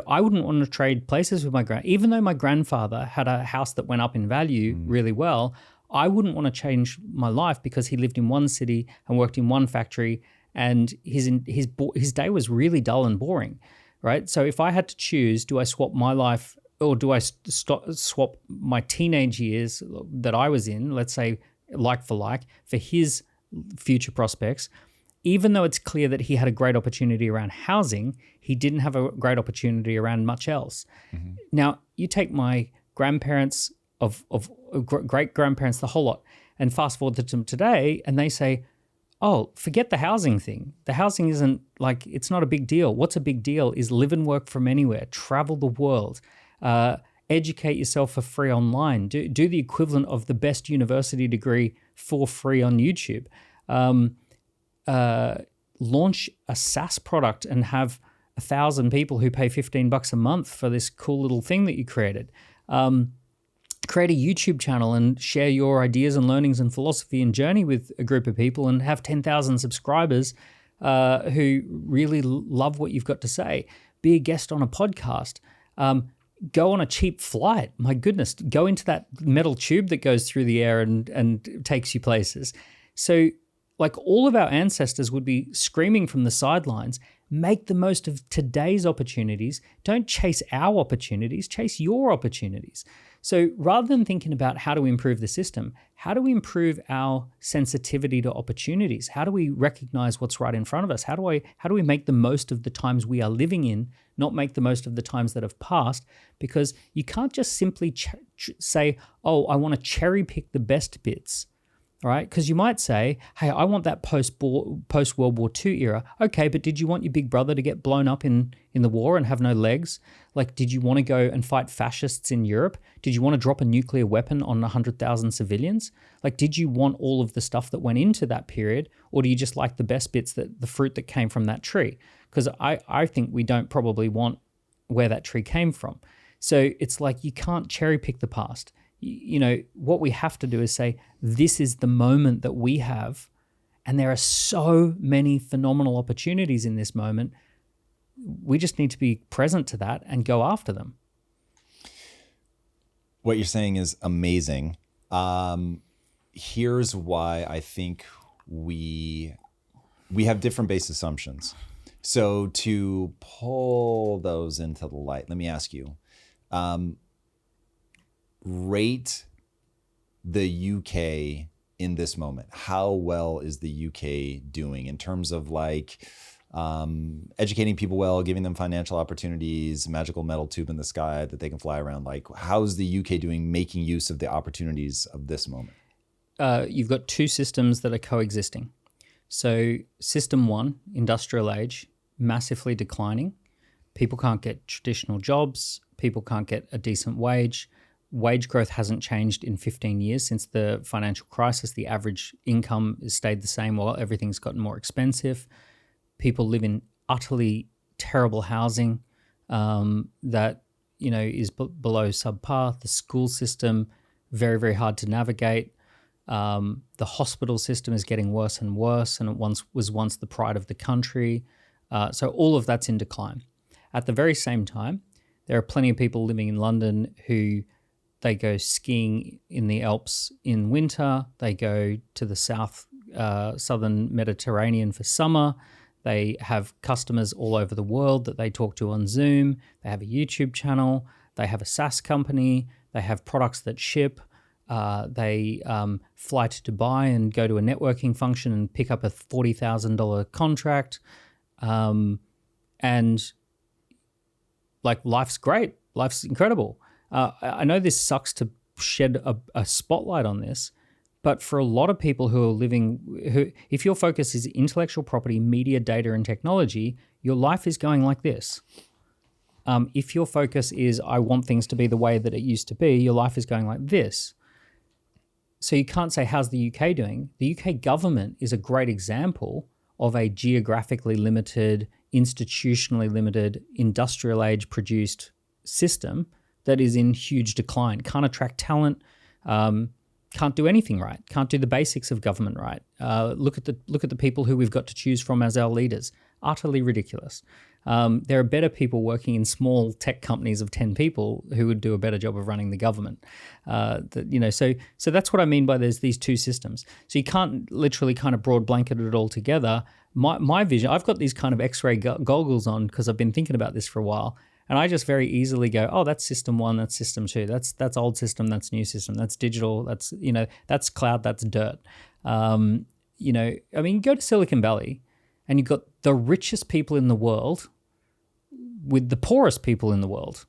I wouldn't want to trade places with even though my grandfather had a house that went up in value really well, I wouldn't want to change my life because he lived in one city and worked in one factory, and his day was really dull and boring, right? So if I had to choose, do I swap my life or do I swap my teenage years that I was in, let's say like for his future prospects? Even though it's clear that he had a great opportunity around housing, he didn't have a great opportunity around much else. Mm-hmm. Now, you take my grandparents of great-grandparents, the whole lot, and fast forward to them today, and they say, oh, forget the housing thing. The housing isn't it's not a big deal. What's a big deal is live and work from anywhere, travel the world, educate yourself for free online, do the equivalent of the best university degree for free on YouTube, launch a SaaS product and have 1,000 people who pay $15 a month for this cool little thing that you created. Create a YouTube channel and share your ideas and learnings and philosophy and journey with a group of people and have 10,000 subscribers who really love what you've got to say. Be a guest on a podcast. Go on a cheap flight. My goodness, go into that metal tube that goes through the air and takes you places. So all of our ancestors would be screaming from the sidelines, make the most of today's opportunities. Don't chase our opportunities, chase your opportunities. So rather than thinking about how do we improve the system, how do we improve our sensitivity to opportunities? How do we recognize what's right in front of us? How do we make the most of the times we are living in, not make the most of the times that have passed? Because you can't just simply say, oh, I want to cherry pick the best bits. Right? Because you might say, hey, I want that post-World War II era. Okay, but did you want your big brother to get blown up in the war and have no legs? Did you want to go and fight fascists in Europe? Did you want to drop a nuclear weapon on 100,000 civilians? Did you want all of the stuff that went into that period? Or do you just like the best bits, the fruit that came from that tree? Because I think we don't probably want where that tree came from. So it's you can't cherry pick the past. What we have to do is say, this is the moment that we have, and there are so many phenomenal opportunities in this moment. We just need to be present to that and go after them. What you're saying is amazing. Here's why I think we have different base assumptions. So to pull those into the light, let me ask you, rate the UK in this moment. How well is the UK doing in terms of educating people well, giving them financial opportunities, magical metal tube in the sky that they can fly around? How's the UK doing making use of the opportunities of this moment? you've got two systems that are coexisting. So system one, industrial age, massively declining. People can't get traditional jobs. People can't get a decent wage. Wage growth hasn't changed in 15 years since the financial crisis. The average income has stayed the same while everything's gotten more expensive. People live in utterly terrible housing that is below subpar. The school system, very, very hard to navigate. The hospital system is getting worse and worse, and it was once the pride of the country. So all of that's in decline. At the very same time, there are plenty of people living in London who they go skiing in the Alps in winter. They go to the southern Mediterranean for summer. They have customers all over the world that they talk to on Zoom. They have a YouTube channel. They have a SaaS company. They have products that ship. They fly to Dubai and go to a networking function and pick up a $40,000 contract. And like, life's great. Life's incredible. I know this sucks to shed a spotlight on this, but for a lot of people who are living, if your focus is intellectual property, media, data, and technology, your life is going like this. If your focus is, I want things to be the way that it used to be, your life is going like this. So you can't say, how's the UK doing? The UK government is a great example of a geographically limited, institutionally limited, industrial age produced system that is in huge decline, can't attract talent, can't do anything right, can't do the basics of government right. Look at the people who we've got to choose from as our leaders. Utterly ridiculous. There are better people working in small tech companies of 10 people who would do a better job of running the government. So that's what I mean by there's these two systems. So you can't literally kind of broad blanket it all together. My vision, I've got these kind of X-ray goggles on because I've been thinking about this for a while. And I just very easily go, oh, that's system one, that's system two, that's old system, that's new system, that's digital, that's cloud, that's dirt. Go to Silicon Valley and you've got the richest people in the world with the poorest people in the world.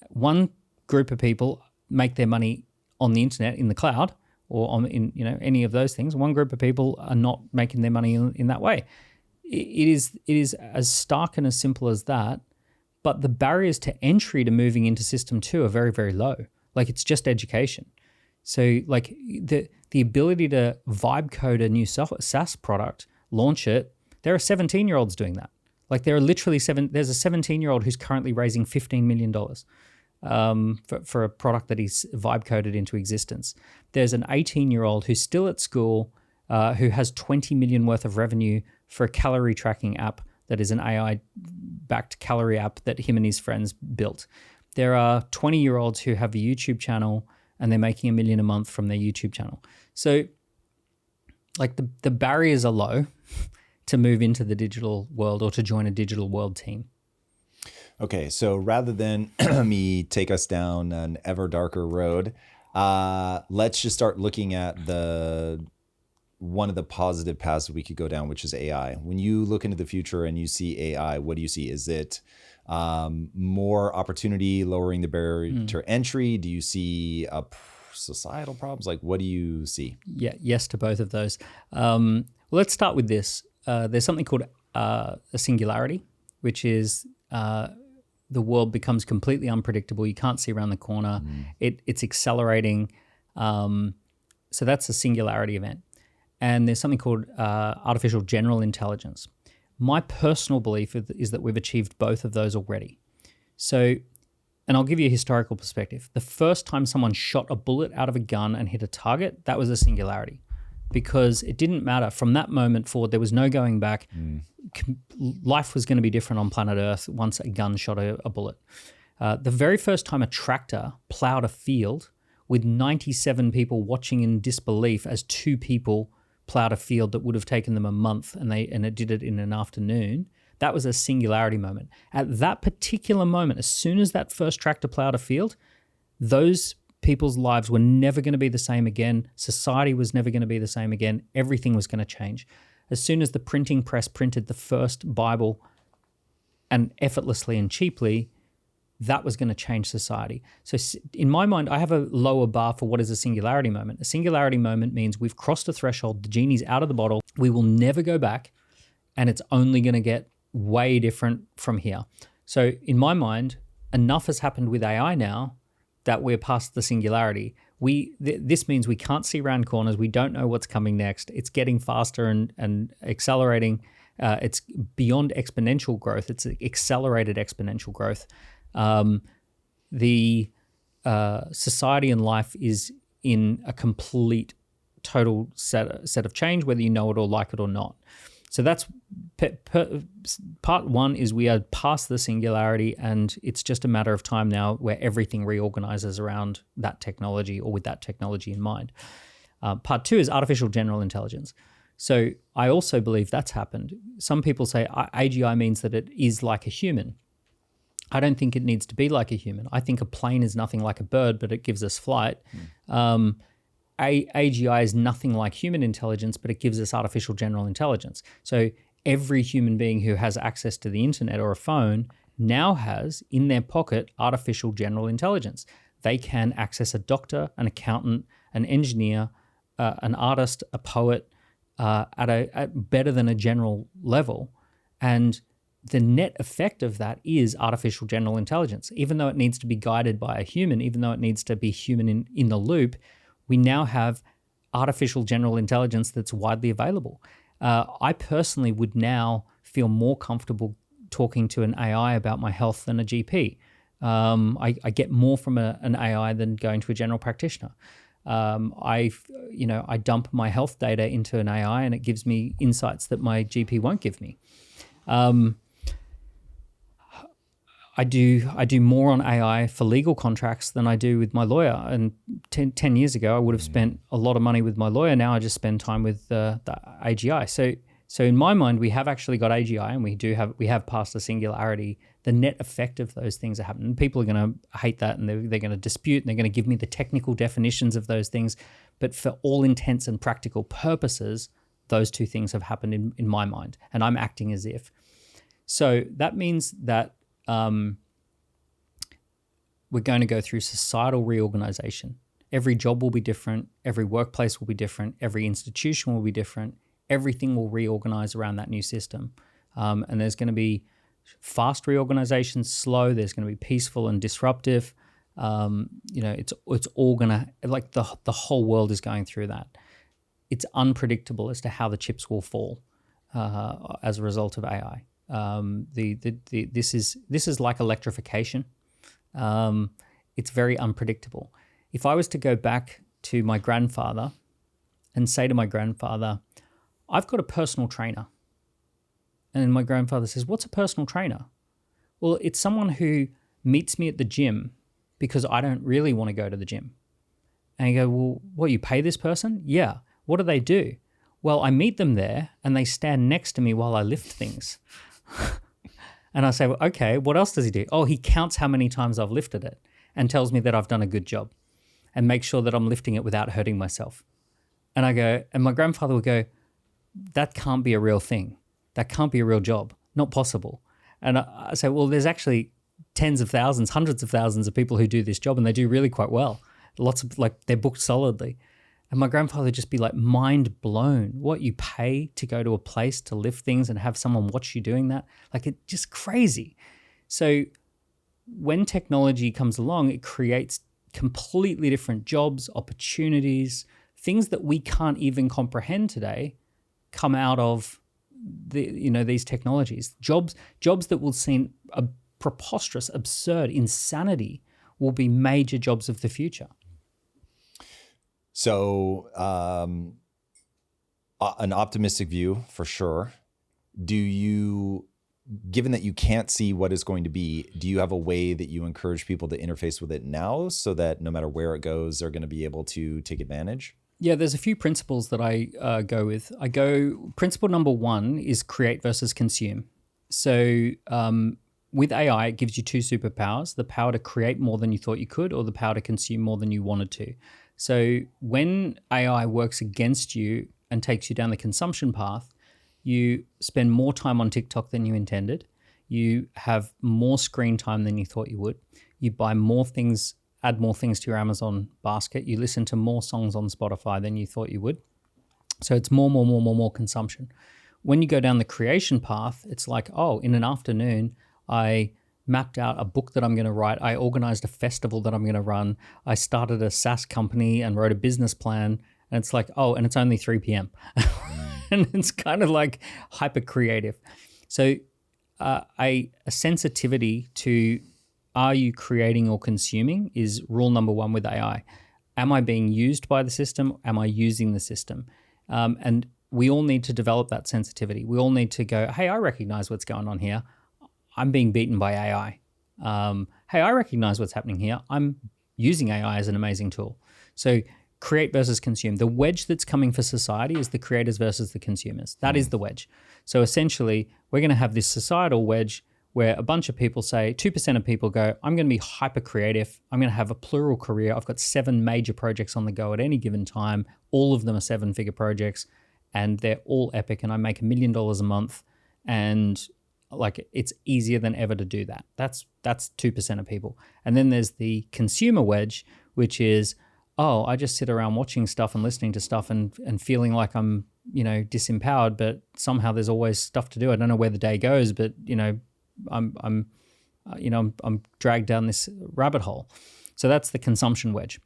One group of people make their money on the internet, in the cloud, or any of those things. One group of people are not making their money in that way. It is as stark and as simple as that. But the barriers to entry to moving into system two are very, very low. Like, it's just education. So like the ability to vibe code a new SaaS product, launch it, there are 17-year-olds doing that. Like, there are literally there's a 17-year-old who's currently raising $15 million for a product that he's vibe coded into existence. There's an 18-year-old who's still at school who has 20 million worth of revenue for a calorie tracking app that is an AI-backed calorie app that him and his friends built. There are 20-year-olds who have a YouTube channel and they're making $1 million a month from their YouTube channel. So like the barriers are low to move into the digital world or to join a digital world team. Okay, so rather than me take us down an ever darker road, let's just start looking at one of the positive paths we could go down, which is AI. When you look into the future and you see AI, what do you see? Is it more opportunity, lowering the barrier to entry? Do you see societal problems? Like, what do you see? Yeah, yes to both of those. Well, let's start with this. There's something called a singularity, which is the world becomes completely unpredictable. You can't see around the corner. It's accelerating. So that's a singularity event. And there's something called artificial general intelligence. My personal belief is that we've achieved both of those already. So, and I'll give you a historical perspective. The first time someone shot a bullet out of a gun and hit a target, that was a singularity, because it didn't matter. From that moment forward, there was no going back. Life was going to be different on planet Earth once a gun shot a bullet. The very first time a tractor plowed a field with 97 people watching in disbelief as two people plowed a field that would have taken them a month and it did it in an afternoon, that was a singularity moment. At that particular moment, as soon as that first tractor plowed a field, those people's lives were never going to be the same again. Society was never going to be the same again. Everything was going to change. As soon as the printing press printed the first Bible, and effortlessly and cheaply, that was going to change society. So in my mind, I have a lower bar for what is a singularity moment. A singularity moment means we've crossed a threshold, the genie's out of the bottle, we will never go back, and it's only going to get way different from here. So in my mind, enough has happened with AI now that we're past the singularity. This means we can't see around corners. We don't know what's coming next. It's getting faster and accelerating. It's beyond exponential growth. It's accelerated exponential growth. The society and life is in a complete, total set of change, whether you know it or like it or not. So that's part one, is we are past the singularity, and it's just a matter of time now where everything reorganizes around that technology or with that technology in mind. Part two is artificial general intelligence. So I also believe that's happened. Some people say AGI means that it is like a human. I don't think it needs to be like a human. I think a plane is nothing like a bird, but it gives us flight. AGI is nothing like human intelligence, but it gives us artificial general intelligence. So every human being who has access to the internet or a phone now has in their pocket artificial general intelligence. They can access a doctor, an accountant, an engineer, an artist, a poet at better than a general level. And the net effect of that is artificial general intelligence. Even though it needs to be guided by a human, even though it needs to be human in the loop, we now have artificial general intelligence that's widely available. I personally would now feel more comfortable talking to an AI about my health than a GP. I get more from an AI than going to a general practitioner. I dump my health data into an AI and it gives me insights that my GP won't give me. I do more on AI for legal contracts than I do with my lawyer. And 10 years ago, I would have spent a lot of money with my lawyer. Now I just spend time with the AGI. So in my mind, we have actually got AGI, and we have passed the singularity. The net effect of those things are happening. People are going to hate that, and they're going to dispute, and they're going to give me the technical definitions of those things. But for all intents and practical purposes, those two things have happened in my mind, and I'm acting as if. So that means that we're going to go through societal reorganization. Every job will be different. Every workplace will be different. Every institution will be different. Everything will reorganize around that new system. And there's going to be fast reorganization, slow. There's going to be peaceful and disruptive. It's all going to, like the whole world is going through that. It's unpredictable as to how the chips will fall as a result of AI. This is like electrification. It's very unpredictable. If I was to go back to my grandfather and say to my grandfather, I've got a personal trainer. And my grandfather says, what's a personal trainer? Well, it's someone who meets me at the gym because I don't really want to go to the gym. And you go, well, what, you pay this person? Yeah. What do they do? Well, I meet them there and they stand next to me while I lift things. And I say, well, okay, what else does he do? Oh, he counts how many times I've lifted it and tells me that I've done a good job and makes sure that I'm lifting it without hurting myself. And I go, and my grandfather would go, that can't be a real thing. That can't be a real job. Not possible. And I say, well, there's actually tens of thousands, hundreds of thousands of people who do this job, and they do really quite well. Lots of, they're booked solidly. And my grandfather would just be like mind blown. What, you pay to go to a place to lift things and have someone watch you doing that? Like, it's just crazy. So when technology comes along, it creates completely different jobs, opportunities, things that we can't even comprehend today come out of these technologies. Jobs that will seem preposterous, absurd, insanity will be major jobs of the future. So an optimistic view for sure. Given that you can't see what is going to be, do you have a way that you encourage people to interface with it now so that no matter where it goes, they're going to be able to take advantage? Yeah, there's a few principles that I go with. Principle number one is create versus consume. So with AI, it gives you two superpowers, the power to create more than you thought you could, or the power to consume more than you wanted to. So when AI works against you and takes you down the consumption path, you spend more time on TikTok than you intended. You have more screen time than you thought you would. You buy more things, add more things to your Amazon basket. You listen to more songs on Spotify than you thought you would. So it's more consumption. When you go down the creation path, it's like, oh, in an afternoon, I mapped out a book that I'm going to write. I organized a festival that I'm going to run. I started a SaaS company and wrote a business plan. And it's like, oh, and it's only 3 p.m. And it's kind of like hyper creative. So a sensitivity to, are you creating or consuming, is rule number one with AI. Am I being used by the system? Am I using the system? And we all need to develop that sensitivity. We all need to go, hey, I recognize what's going on here. I'm being beaten by AI. Hey, I recognize what's happening here. I'm using AI as an amazing tool. So create versus consume. The wedge that's coming for society is the creators versus the consumers. That is the wedge. So essentially, we're going to have this societal wedge where a bunch of people say, 2% of people go, I'm going to be hyper creative. I'm going to have a plural career. I've got 7 major projects on the go at any given time. All of them are 7-figure projects, and they're all epic, and I make $1 million a month, and like it's easier than ever to do that. That's 2% of people. And then there's the consumer wedge, which is, oh, I just sit around watching stuff and listening to stuff and feeling like I'm, disempowered, but somehow there's always stuff to do. I don't know where the day goes, but I'm dragged down this rabbit hole. So that's the consumption wedge.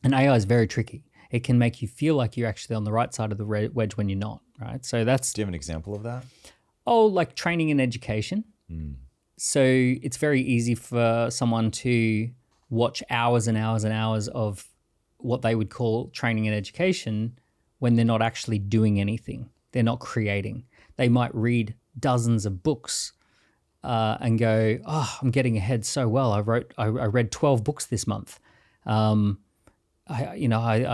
And AI is very tricky. It can make you feel like you're actually on the right side of the wedge when you're not, right? So that's... Do you have an example of that? Oh, like training and education. So it's very easy for someone to watch hours and hours and hours of what they would call training and education when they're not actually doing anything. They're not creating. They might read dozens of books and go, oh, I'm getting ahead so well. I read 12 books this month. I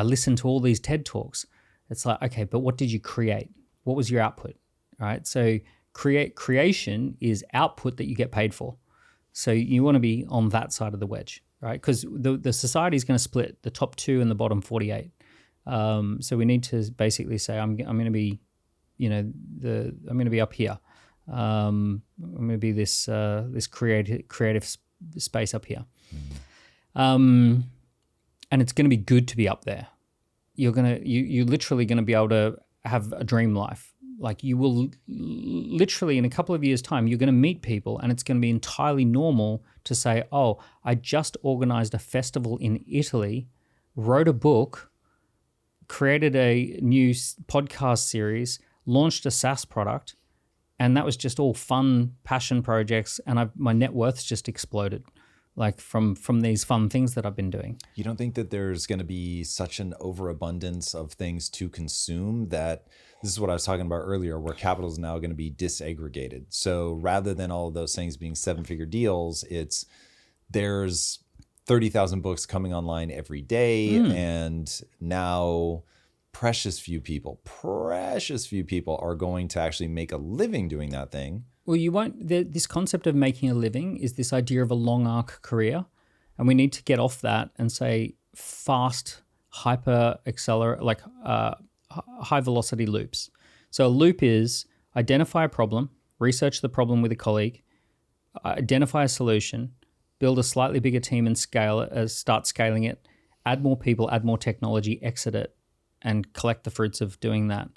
listened to all these TED Talks. It's like, okay, but what did you create? What was your output, right? So creation is output that you get paid for. So you want to be on that side of the wedge, right? Because the society is going to split the top 2 and the bottom 48. So we need to basically say, I'm going to be, I'm going to be up here. I'm going to be this creative space up here. And it's going to be good to be up there. You're literally going to be able to have a dream life. Like you will literally in a couple of years' time, you're going to meet people and it's going to be entirely normal to say, oh, I just organized a festival in Italy, wrote a book, created a new podcast series, launched a SaaS product, and that was just all fun passion projects. And my net worth's just exploded. Like from these fun things that I've been doing. You don't think that there's going to be such an overabundance of things to consume that this is what I was talking about earlier, where capital is now going to be disaggregated. So rather than all of those things being 7-figure deals, there's 30,000 books coming online every day. And now precious few people are going to actually make a living doing that thing. Well, you won't. This concept of making a living is this idea of a long arc career, and we need to get off that and say fast, hyper accelerate, like high velocity loops. So a loop is identify a problem, research the problem with a colleague, identify a solution, build a slightly bigger team and start scaling it, add more people, add more technology, exit it, and collect the fruits of doing that.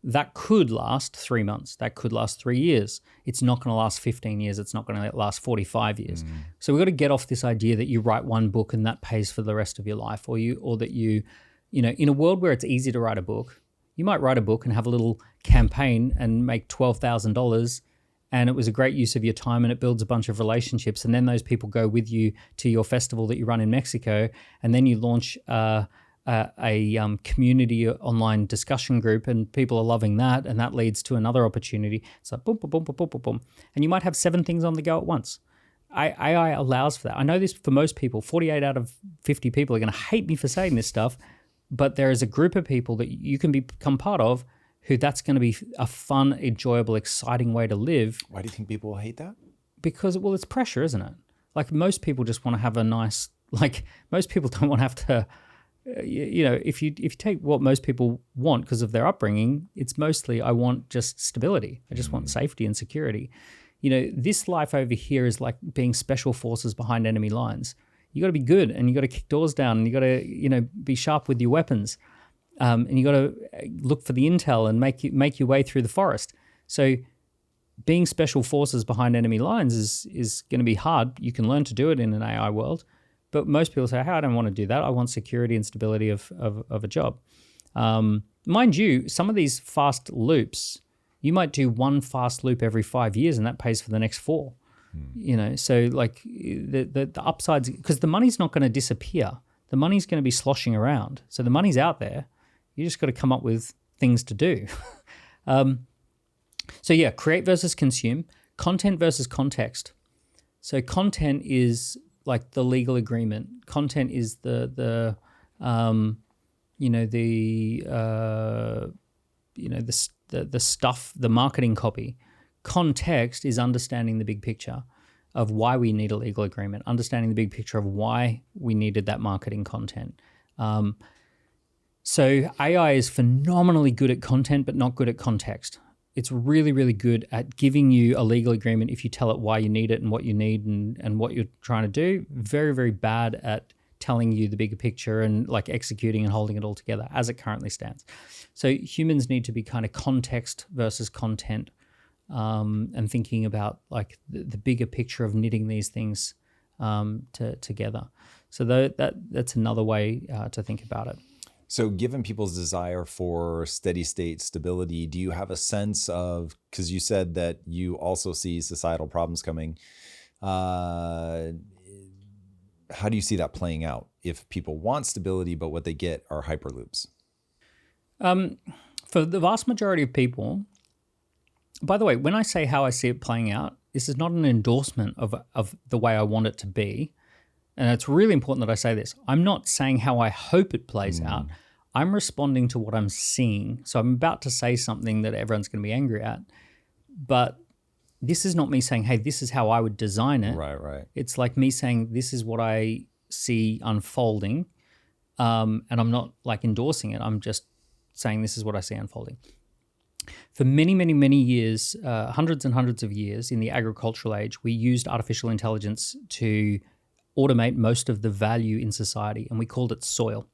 That could last 3 months. That could last 3 years. It's not going to last 15 years. It's not going to last 45 years. So we've got to get off this idea that you write one book and that pays for the rest of your life, or that you in a world where it's easy to write a book, you might write a book and have a little campaign and make $12,000, and it was a great use of your time and it builds a bunch of relationships, and then those people go with you to your festival that you run in Mexico, and then you launch a community online discussion group and people are loving that, and that leads to another opportunity. It's like boom, boom, boom, boom, boom, boom, boom. And you might have 7 things on the go at once. AI allows for that. I know this for most people. 48 out of 50 people are going to hate me for saying this stuff, but there is a group of people that you can become part of who that's going to be a fun, enjoyable, exciting way to live. Why do you think people will hate that? Because, well, it's pressure, isn't it? Like most people just want to have a nice, most people don't want to have to, if you take what most people want because of their upbringing, it's mostly I want just stability. I just want safety and security. this life over here is like being special forces behind enemy lines. You got to be good, and you got to kick doors down, and you got to, be sharp with your weapons, and you got to look for the intel and make your way through the forest. So being special forces behind enemy lines is going to be hard. You can learn to do it in an AI world, but most people say, "Hey, I don't want to do that. I want security and stability of a job." Mind you, some of these fast loops, you might do one fast loop every 5 years, and that pays for the next 4. So like the upsides, because the money's not going to disappear. The money's going to be sloshing around. So the money's out there. You just got to come up with things to do. So yeah, create versus consume, content versus context. So content is like the legal agreement. Content is the stuff, the marketing copy. Context is understanding the big picture of why we need a legal agreement, understanding the big picture of why we needed that marketing content. So AI is phenomenally good at content, but not good at context. It's really, really good at giving you a legal agreement if you tell it why you need it and what you need and what you're trying to do. Very, very bad at telling you the bigger picture and like executing and holding it all together as it currently stands. So humans need to be kind of context versus content, and thinking about like the bigger picture of knitting these things together. So that's another way to think about it. So given people's desire for steady state stability, do you have a sense of, because you said that you also see societal problems coming, how do you see that playing out if people want stability, but what they get are hyperloops? For the vast majority of people, by the way, when I say how I see it playing out, this is not an endorsement of the way I want it to be. And it's really important that I say this. I'm not saying how I hope it plays out. I'm responding to what I'm seeing. So I'm about to say something that everyone's going to be angry at. But this is not me saying, hey, this is how I would design it. Right. It's like me saying, this is what I see unfolding. And I'm not like endorsing it. I'm just saying this is what I see unfolding. For many, many, many years, hundreds and hundreds of years in the agricultural age, we used artificial intelligence to automate most of the value in society, and we called it soil.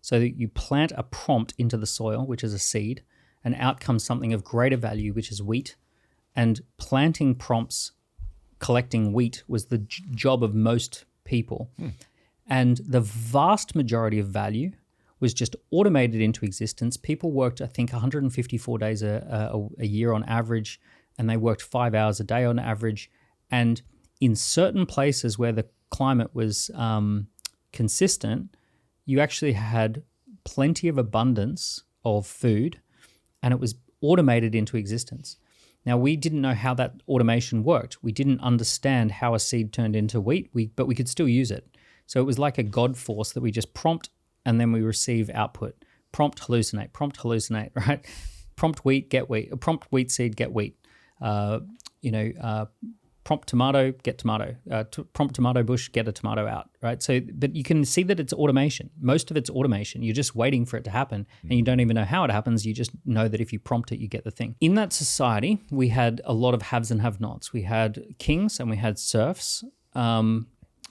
So that you plant a prompt into the soil, which is a seed, and out comes something of greater value, which is wheat. And planting prompts, collecting wheat was the job of most people. And the vast majority of value was just automated into existence. People worked, I think, 154 days a year on average, and they worked 5 hours a day on average. And in certain places where the climate was consistent, you actually had plenty of abundance of food, and it was automated into existence. Now, we didn't know how that automation worked. We didn't understand how a seed turned into wheat, but we could still use it. So it was like a God force that we just prompt, and then we receive output. Prompt, hallucinate, right? Prompt wheat, get wheat. Prompt wheat seed, get wheat. Prompt tomato, get tomato. Prompt tomato bush, get a tomato out, right? So, but you can see that it's automation. Most of it's automation. You're just waiting for it to happen, and you don't even know how it happens. You just know that if you prompt it, you get the thing. In that society, we had a lot of haves and have-nots. We had kings and we had serfs,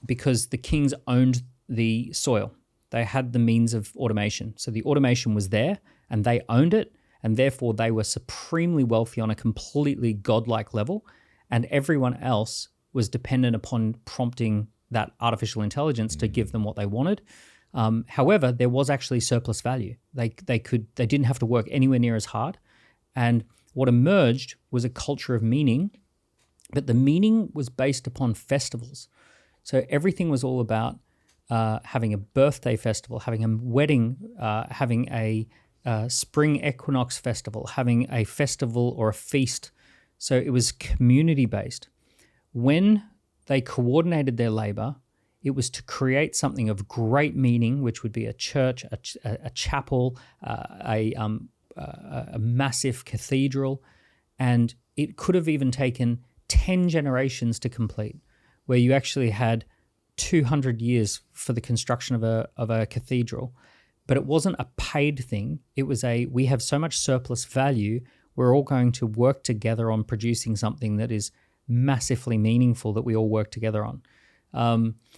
because the kings owned the soil. They had the means of automation. So the automation was there, and they owned it, and therefore they were supremely wealthy on a completely godlike level. And everyone else was dependent upon prompting that artificial intelligence to give them what they wanted. However, there was actually surplus value. They didn't have to work anywhere near as hard. And what emerged was a culture of meaning, but the meaning was based upon festivals. So everything was all about having a birthday festival, having a wedding, having a spring equinox festival, having a festival or a feast. So it was community-based. When they coordinated their labor, it was to create something of great meaning, which would be a church, a chapel, a massive cathedral. And it could have even taken 10 generations to complete, where you actually had 200 years for the construction of a cathedral. But it wasn't a paid thing. It was we have so much surplus value, we're all going to work together on producing something that is massively meaningful that we all work together on.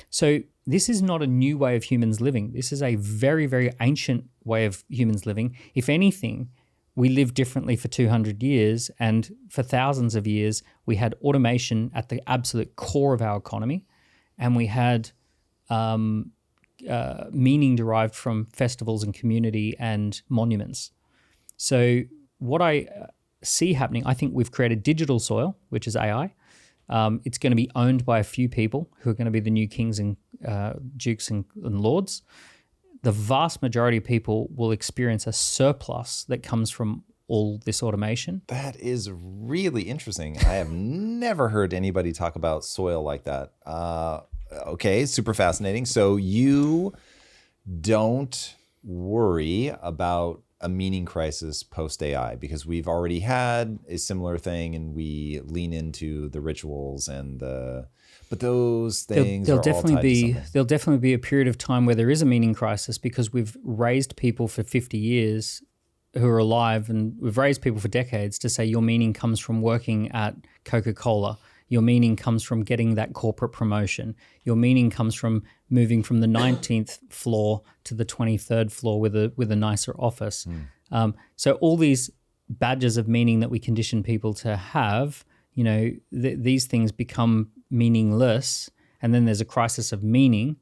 So this is not a new way of humans living. This is a very, very ancient way of humans living. If anything, we lived differently for 200 years, and for thousands of years, we had automation at the absolute core of our economy, and we had meaning derived from festivals and community and monuments. So what I see happening, I think we've created digital soil, which is AI. It's going to be owned by a few people who are going to be the new kings and dukes and lords. The vast majority of people will experience a surplus that comes from all this automation. That is really interesting. I have never heard anybody talk about soil like that. Okay, super fascinating. So you don't worry about a meaning crisis post AI because we've already had a similar thing, and we lean into the rituals and but those things there'll are all definitely tied to something. there'll definitely be a period of time where there is a meaning crisis because we've raised people for 50 years who are alive, and we've raised people for decades to say your meaning comes from working at Coca-Cola. Your meaning comes from getting that corporate promotion. Your meaning comes from moving from the 19th floor to the 23rd floor with a nicer office. So all these badges of meaning that we condition people to have, these things become meaningless, and then there's a crisis of meaning.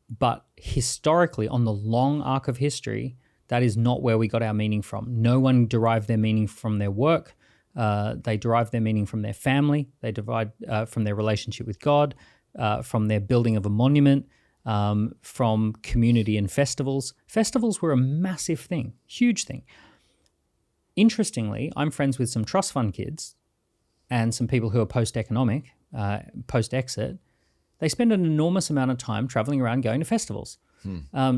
But historically, on the long arc of history, that is not where we got our meaning from. No one derived their meaning from their work. They derive their meaning from their family. They derive from their relationship with God, from their building of a monument, from community and festivals. Festivals were a massive thing, huge thing. Interestingly, I'm friends with some trust fund kids and some people who are post-economic, post-exit. They spend an enormous amount of time traveling around going to festivals.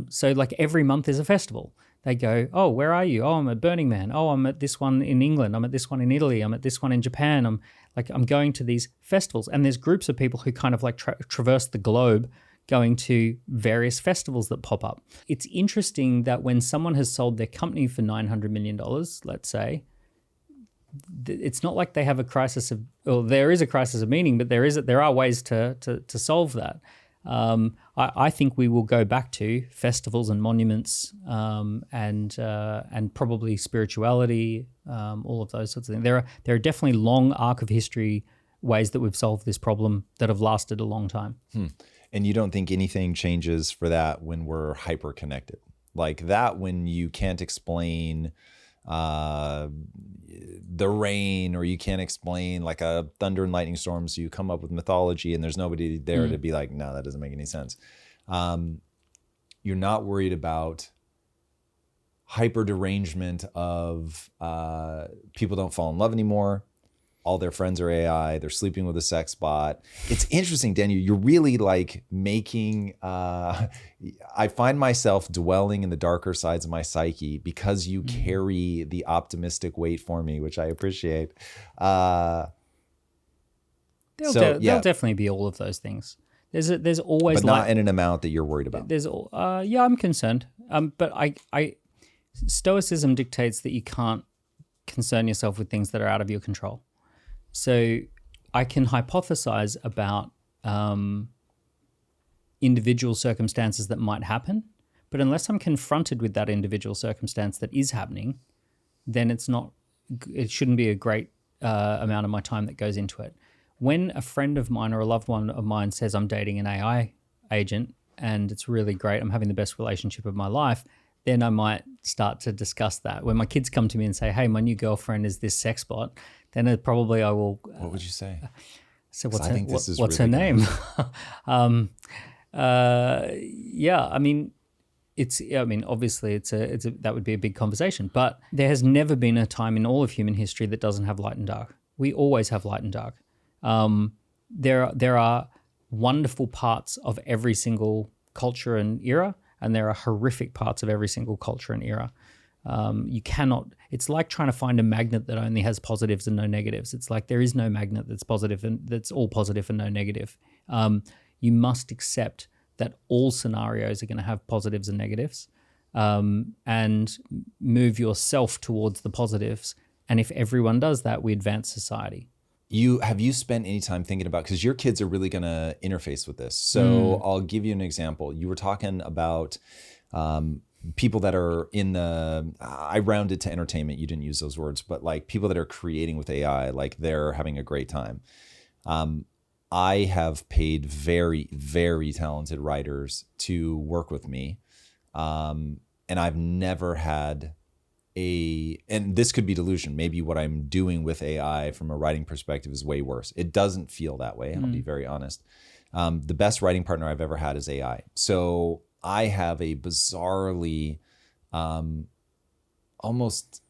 So like every month is a festival. They go, oh, where are you? Oh, I'm at Burning Man. Oh, I'm at this one in England. I'm at this one in Italy. I'm at this one in Japan. I'm going to these festivals. And there's groups of people who kind of like traverse the globe going to various festivals that pop up. It's interesting that when someone has sold their company for $900 million, let's say, it's not like they have a crisis of, well, there is a crisis of meaning, but there are ways to solve that. I think we will go back to festivals and monuments and probably spirituality, all of those sorts of things. There are definitely long arc of history ways that we've solved this problem that have lasted a long time. And you don't think anything changes for that when we're hyper connected? Like that when you can't explain the rain, or you can't explain like a thunder and lightning storm, so you come up with mythology and there's nobody there to be like, no, that doesn't make any sense. You're not worried about hyper derangement of people don't fall in love anymore. All their friends are AI. They're sleeping with a sex bot. It's interesting, Daniel. You're really like making, I find myself dwelling in the darker sides of my psyche because you carry the optimistic weight for me, which I appreciate. There'll definitely be all of those things. There's always, but not in an amount that you're worried about. I'm concerned. But Stoicism dictates that you can't concern yourself with things that are out of your control. So I can hypothesize about individual circumstances that might happen, but unless I'm confronted with that individual circumstance that is happening, then it shouldn't be a great amount of my time that goes into it. When a friend of mine or a loved one of mine says I'm dating an AI agent and it's really great, I'm having the best relationship of my life, then I might start to discuss that. When my kids come to me and say, hey, my new girlfriend is this sex bot, then probably I will... what would you say? So what's her name? Obviously that would be a big conversation, but there has never been a time in all of human history that doesn't have light and dark. We always have light and dark. There are wonderful parts of every single culture and era, and there are horrific parts of every single culture and era. It's like trying to find a magnet that only has positives and no negatives. It's like there is no magnet that's positive and that's all positive and no negative. You must accept that all scenarios are going to have positives and negatives, and move yourself towards the positives. And if everyone does that, we advance society. Have you spent any time thinking about, because your kids are really going to interface with this. So I'll give you an example. You were talking about people that are in I rounded to entertainment. You didn't use those words, but like people that are creating with AI, like they're having a great time. I have paid very, very talented writers to work with me. And I've never had and this could be delusion. Maybe what I'm doing with AI from a writing perspective is way worse. It doesn't feel that way. I'll be very honest. The best writing partner I've ever had is AI. So I have a bizarrely, almost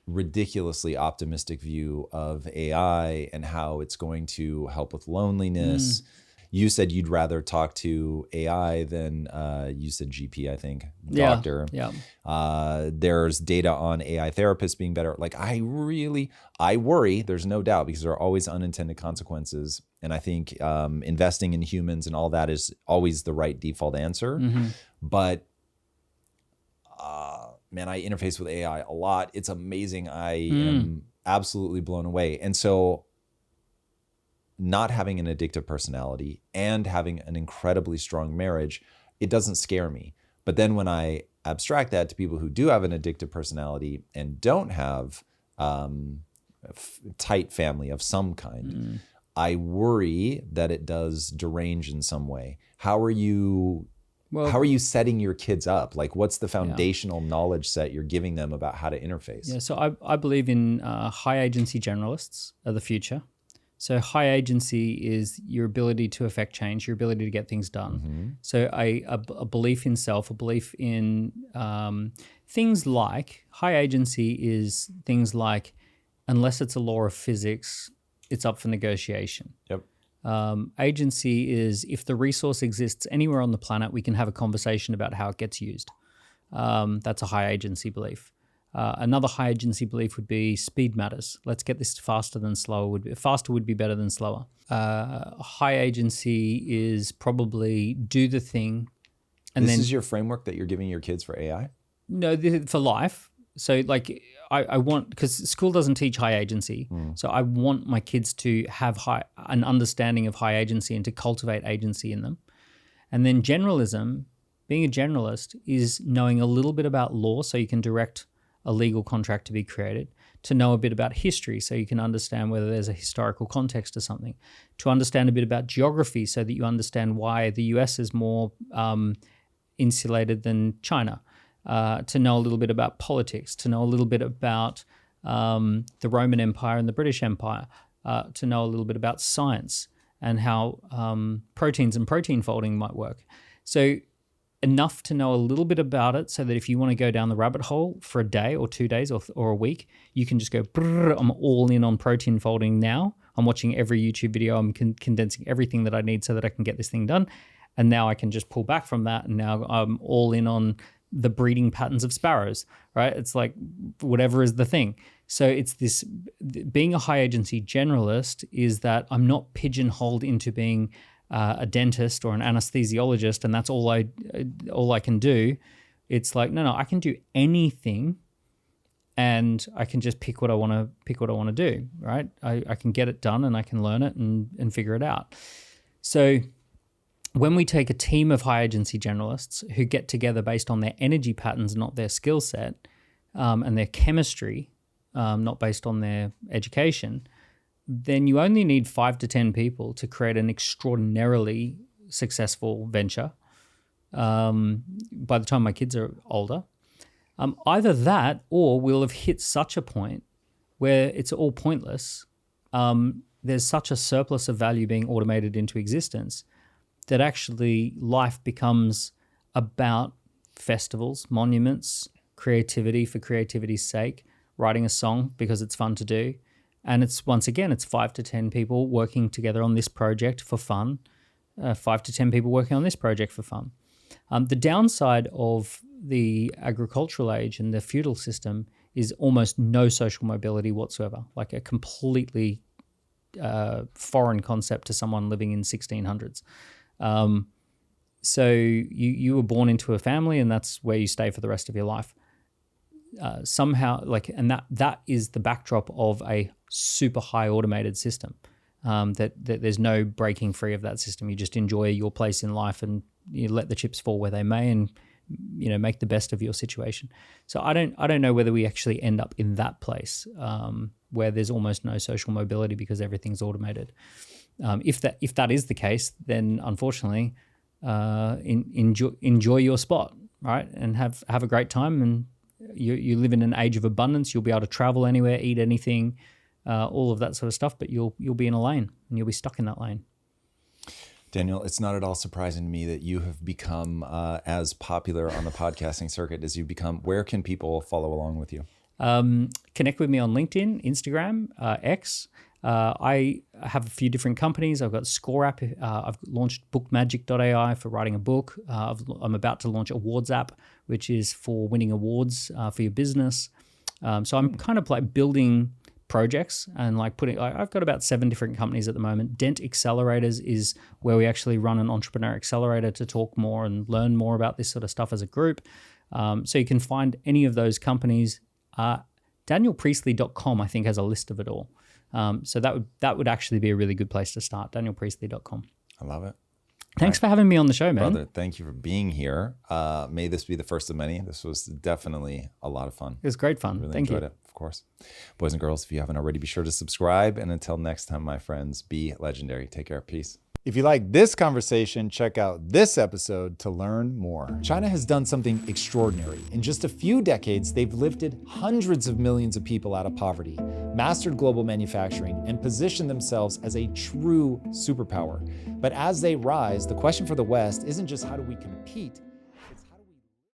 ridiculously optimistic view of AI and how it's going to help with loneliness. You said you'd rather talk to AI than you said GP, I think, doctor. Yeah. There's data on AI therapists being better. Like I worry, there's no doubt, because there are always unintended consequences. And I think investing in humans and all that is always the right default answer. But man, I interface with AI a lot. It's amazing. I am absolutely blown away. And so not having an addictive personality and having an incredibly strong marriage, it doesn't scare me. But then when I abstract that to people who do have an addictive personality and don't have a tight family of some kind, I worry that it does derange in some way. How are you setting your kids up? Like, what's the foundational knowledge set you're giving them about how to interface? Yeah, so I believe in high agency generalists are the future. So high agency is your ability to affect change, your ability to get things done. So a belief in self, a belief in things like, high agency is things like, unless it's a law of physics, it's up for negotiation. Yep. Agency is, if the resource exists anywhere on the planet, we can have a conversation about how it gets used. That's a high agency belief. Another high agency belief would be speed matters. Let's get this faster than slower. Faster would be better than slower. High agency is probably do the thing. And this is your framework that you're giving your kids for AI? No, for life. So like I want, because school doesn't teach high agency. So I want my kids to have an understanding of high agency and to cultivate agency in them. And then generalism, being a generalist, is knowing a little bit about law so you can direct a legal contract to be created, to know a bit about history so you can understand whether there's a historical context to something, to understand a bit about geography so that you understand why the US is more insulated than China, to know a little bit about politics, to know a little bit about the Roman Empire and the British Empire, to know a little bit about science and how proteins and protein folding might work. So enough to know a little bit about it so that if you want to go down the rabbit hole for a day or 2 days or a week, you can just go, I'm all in on protein folding now. I'm watching every YouTube video. I'm condensing everything that I need so that I can get this thing done. And now I can just pull back from that. And now I'm all in on the breeding patterns of sparrows, right? It's like whatever is the thing. So it's this, being a high agency generalist is that I'm not pigeonholed into being a dentist or an anesthesiologist, and that's all I can do. It's like, no, I can do anything, and I can just pick what I want to do, right? I can get it done, and I can learn it and figure it out. So when we take a team of high agency generalists who get together based on their energy patterns, not their skill set, and their chemistry, not based on their education, then you only need 5 to 10 people to create an extraordinarily successful venture by the time my kids are older. Either that, or we'll have hit such a point where it's all pointless. There's such a surplus of value being automated into existence that actually life becomes about festivals, monuments, creativity for creativity's sake, writing a song because it's fun to do. And it's, once again, it's 5 to 10 people working together on this project for fun, 5 to 10 people working on this project for fun. The downside of the agricultural age and the feudal system is almost no social mobility whatsoever, like a completely foreign concept to someone living in 1600s. So you were born into a family and that's where you stay for the rest of your life. somehow and that is the backdrop of a super high automated system. That there's no breaking free of that system. You just enjoy your place in life and you let the chips fall where they may, and make the best of your situation. So I don't know whether we actually end up in that place where there's almost no social mobility because everything's automated. If that is the case, then unfortunately, enjoy your spot, right, and have a great time. And you live in an age of abundance. You'll be able to travel anywhere, eat anything, all of that sort of stuff. But you'll be in a lane, and you'll be stuck in that lane. Daniel, it's not at all surprising to me that you have become as popular on the podcasting circuit as you've become. Where can people follow along with you? Connect with me on LinkedIn, Instagram, X. I have a few different companies. I've got Score app. I've launched bookmagic.ai for writing a book. I'm about to launch Awards app, which is for winning awards for your business. So I'm kind of like building projects and I've got about 7 different companies at the moment. Dent Accelerators is where we actually run an entrepreneur accelerator to talk more and learn more about this sort of stuff as a group. So you can find any of those companies. DanielPriestley.com, I think, has a list of it all. So that would actually be a really good place to start, DanielPriestley.com. I love it. Thanks for having me on the show, man. Brother, thank you for being here. May this be the first of many. This was definitely a lot of fun. It was great fun. Really Thank you. enjoyed it, of course. Boys and girls, if you haven't already, be sure to subscribe. And until next time, my friends, be legendary. Take care. Peace. If you like this conversation, check out this episode to learn more. China has done something extraordinary. In just a few decades, they've lifted hundreds of millions of people out of poverty, mastered global manufacturing, and positioned themselves as a true superpower. But as they rise, the question for the West isn't just how do we compete,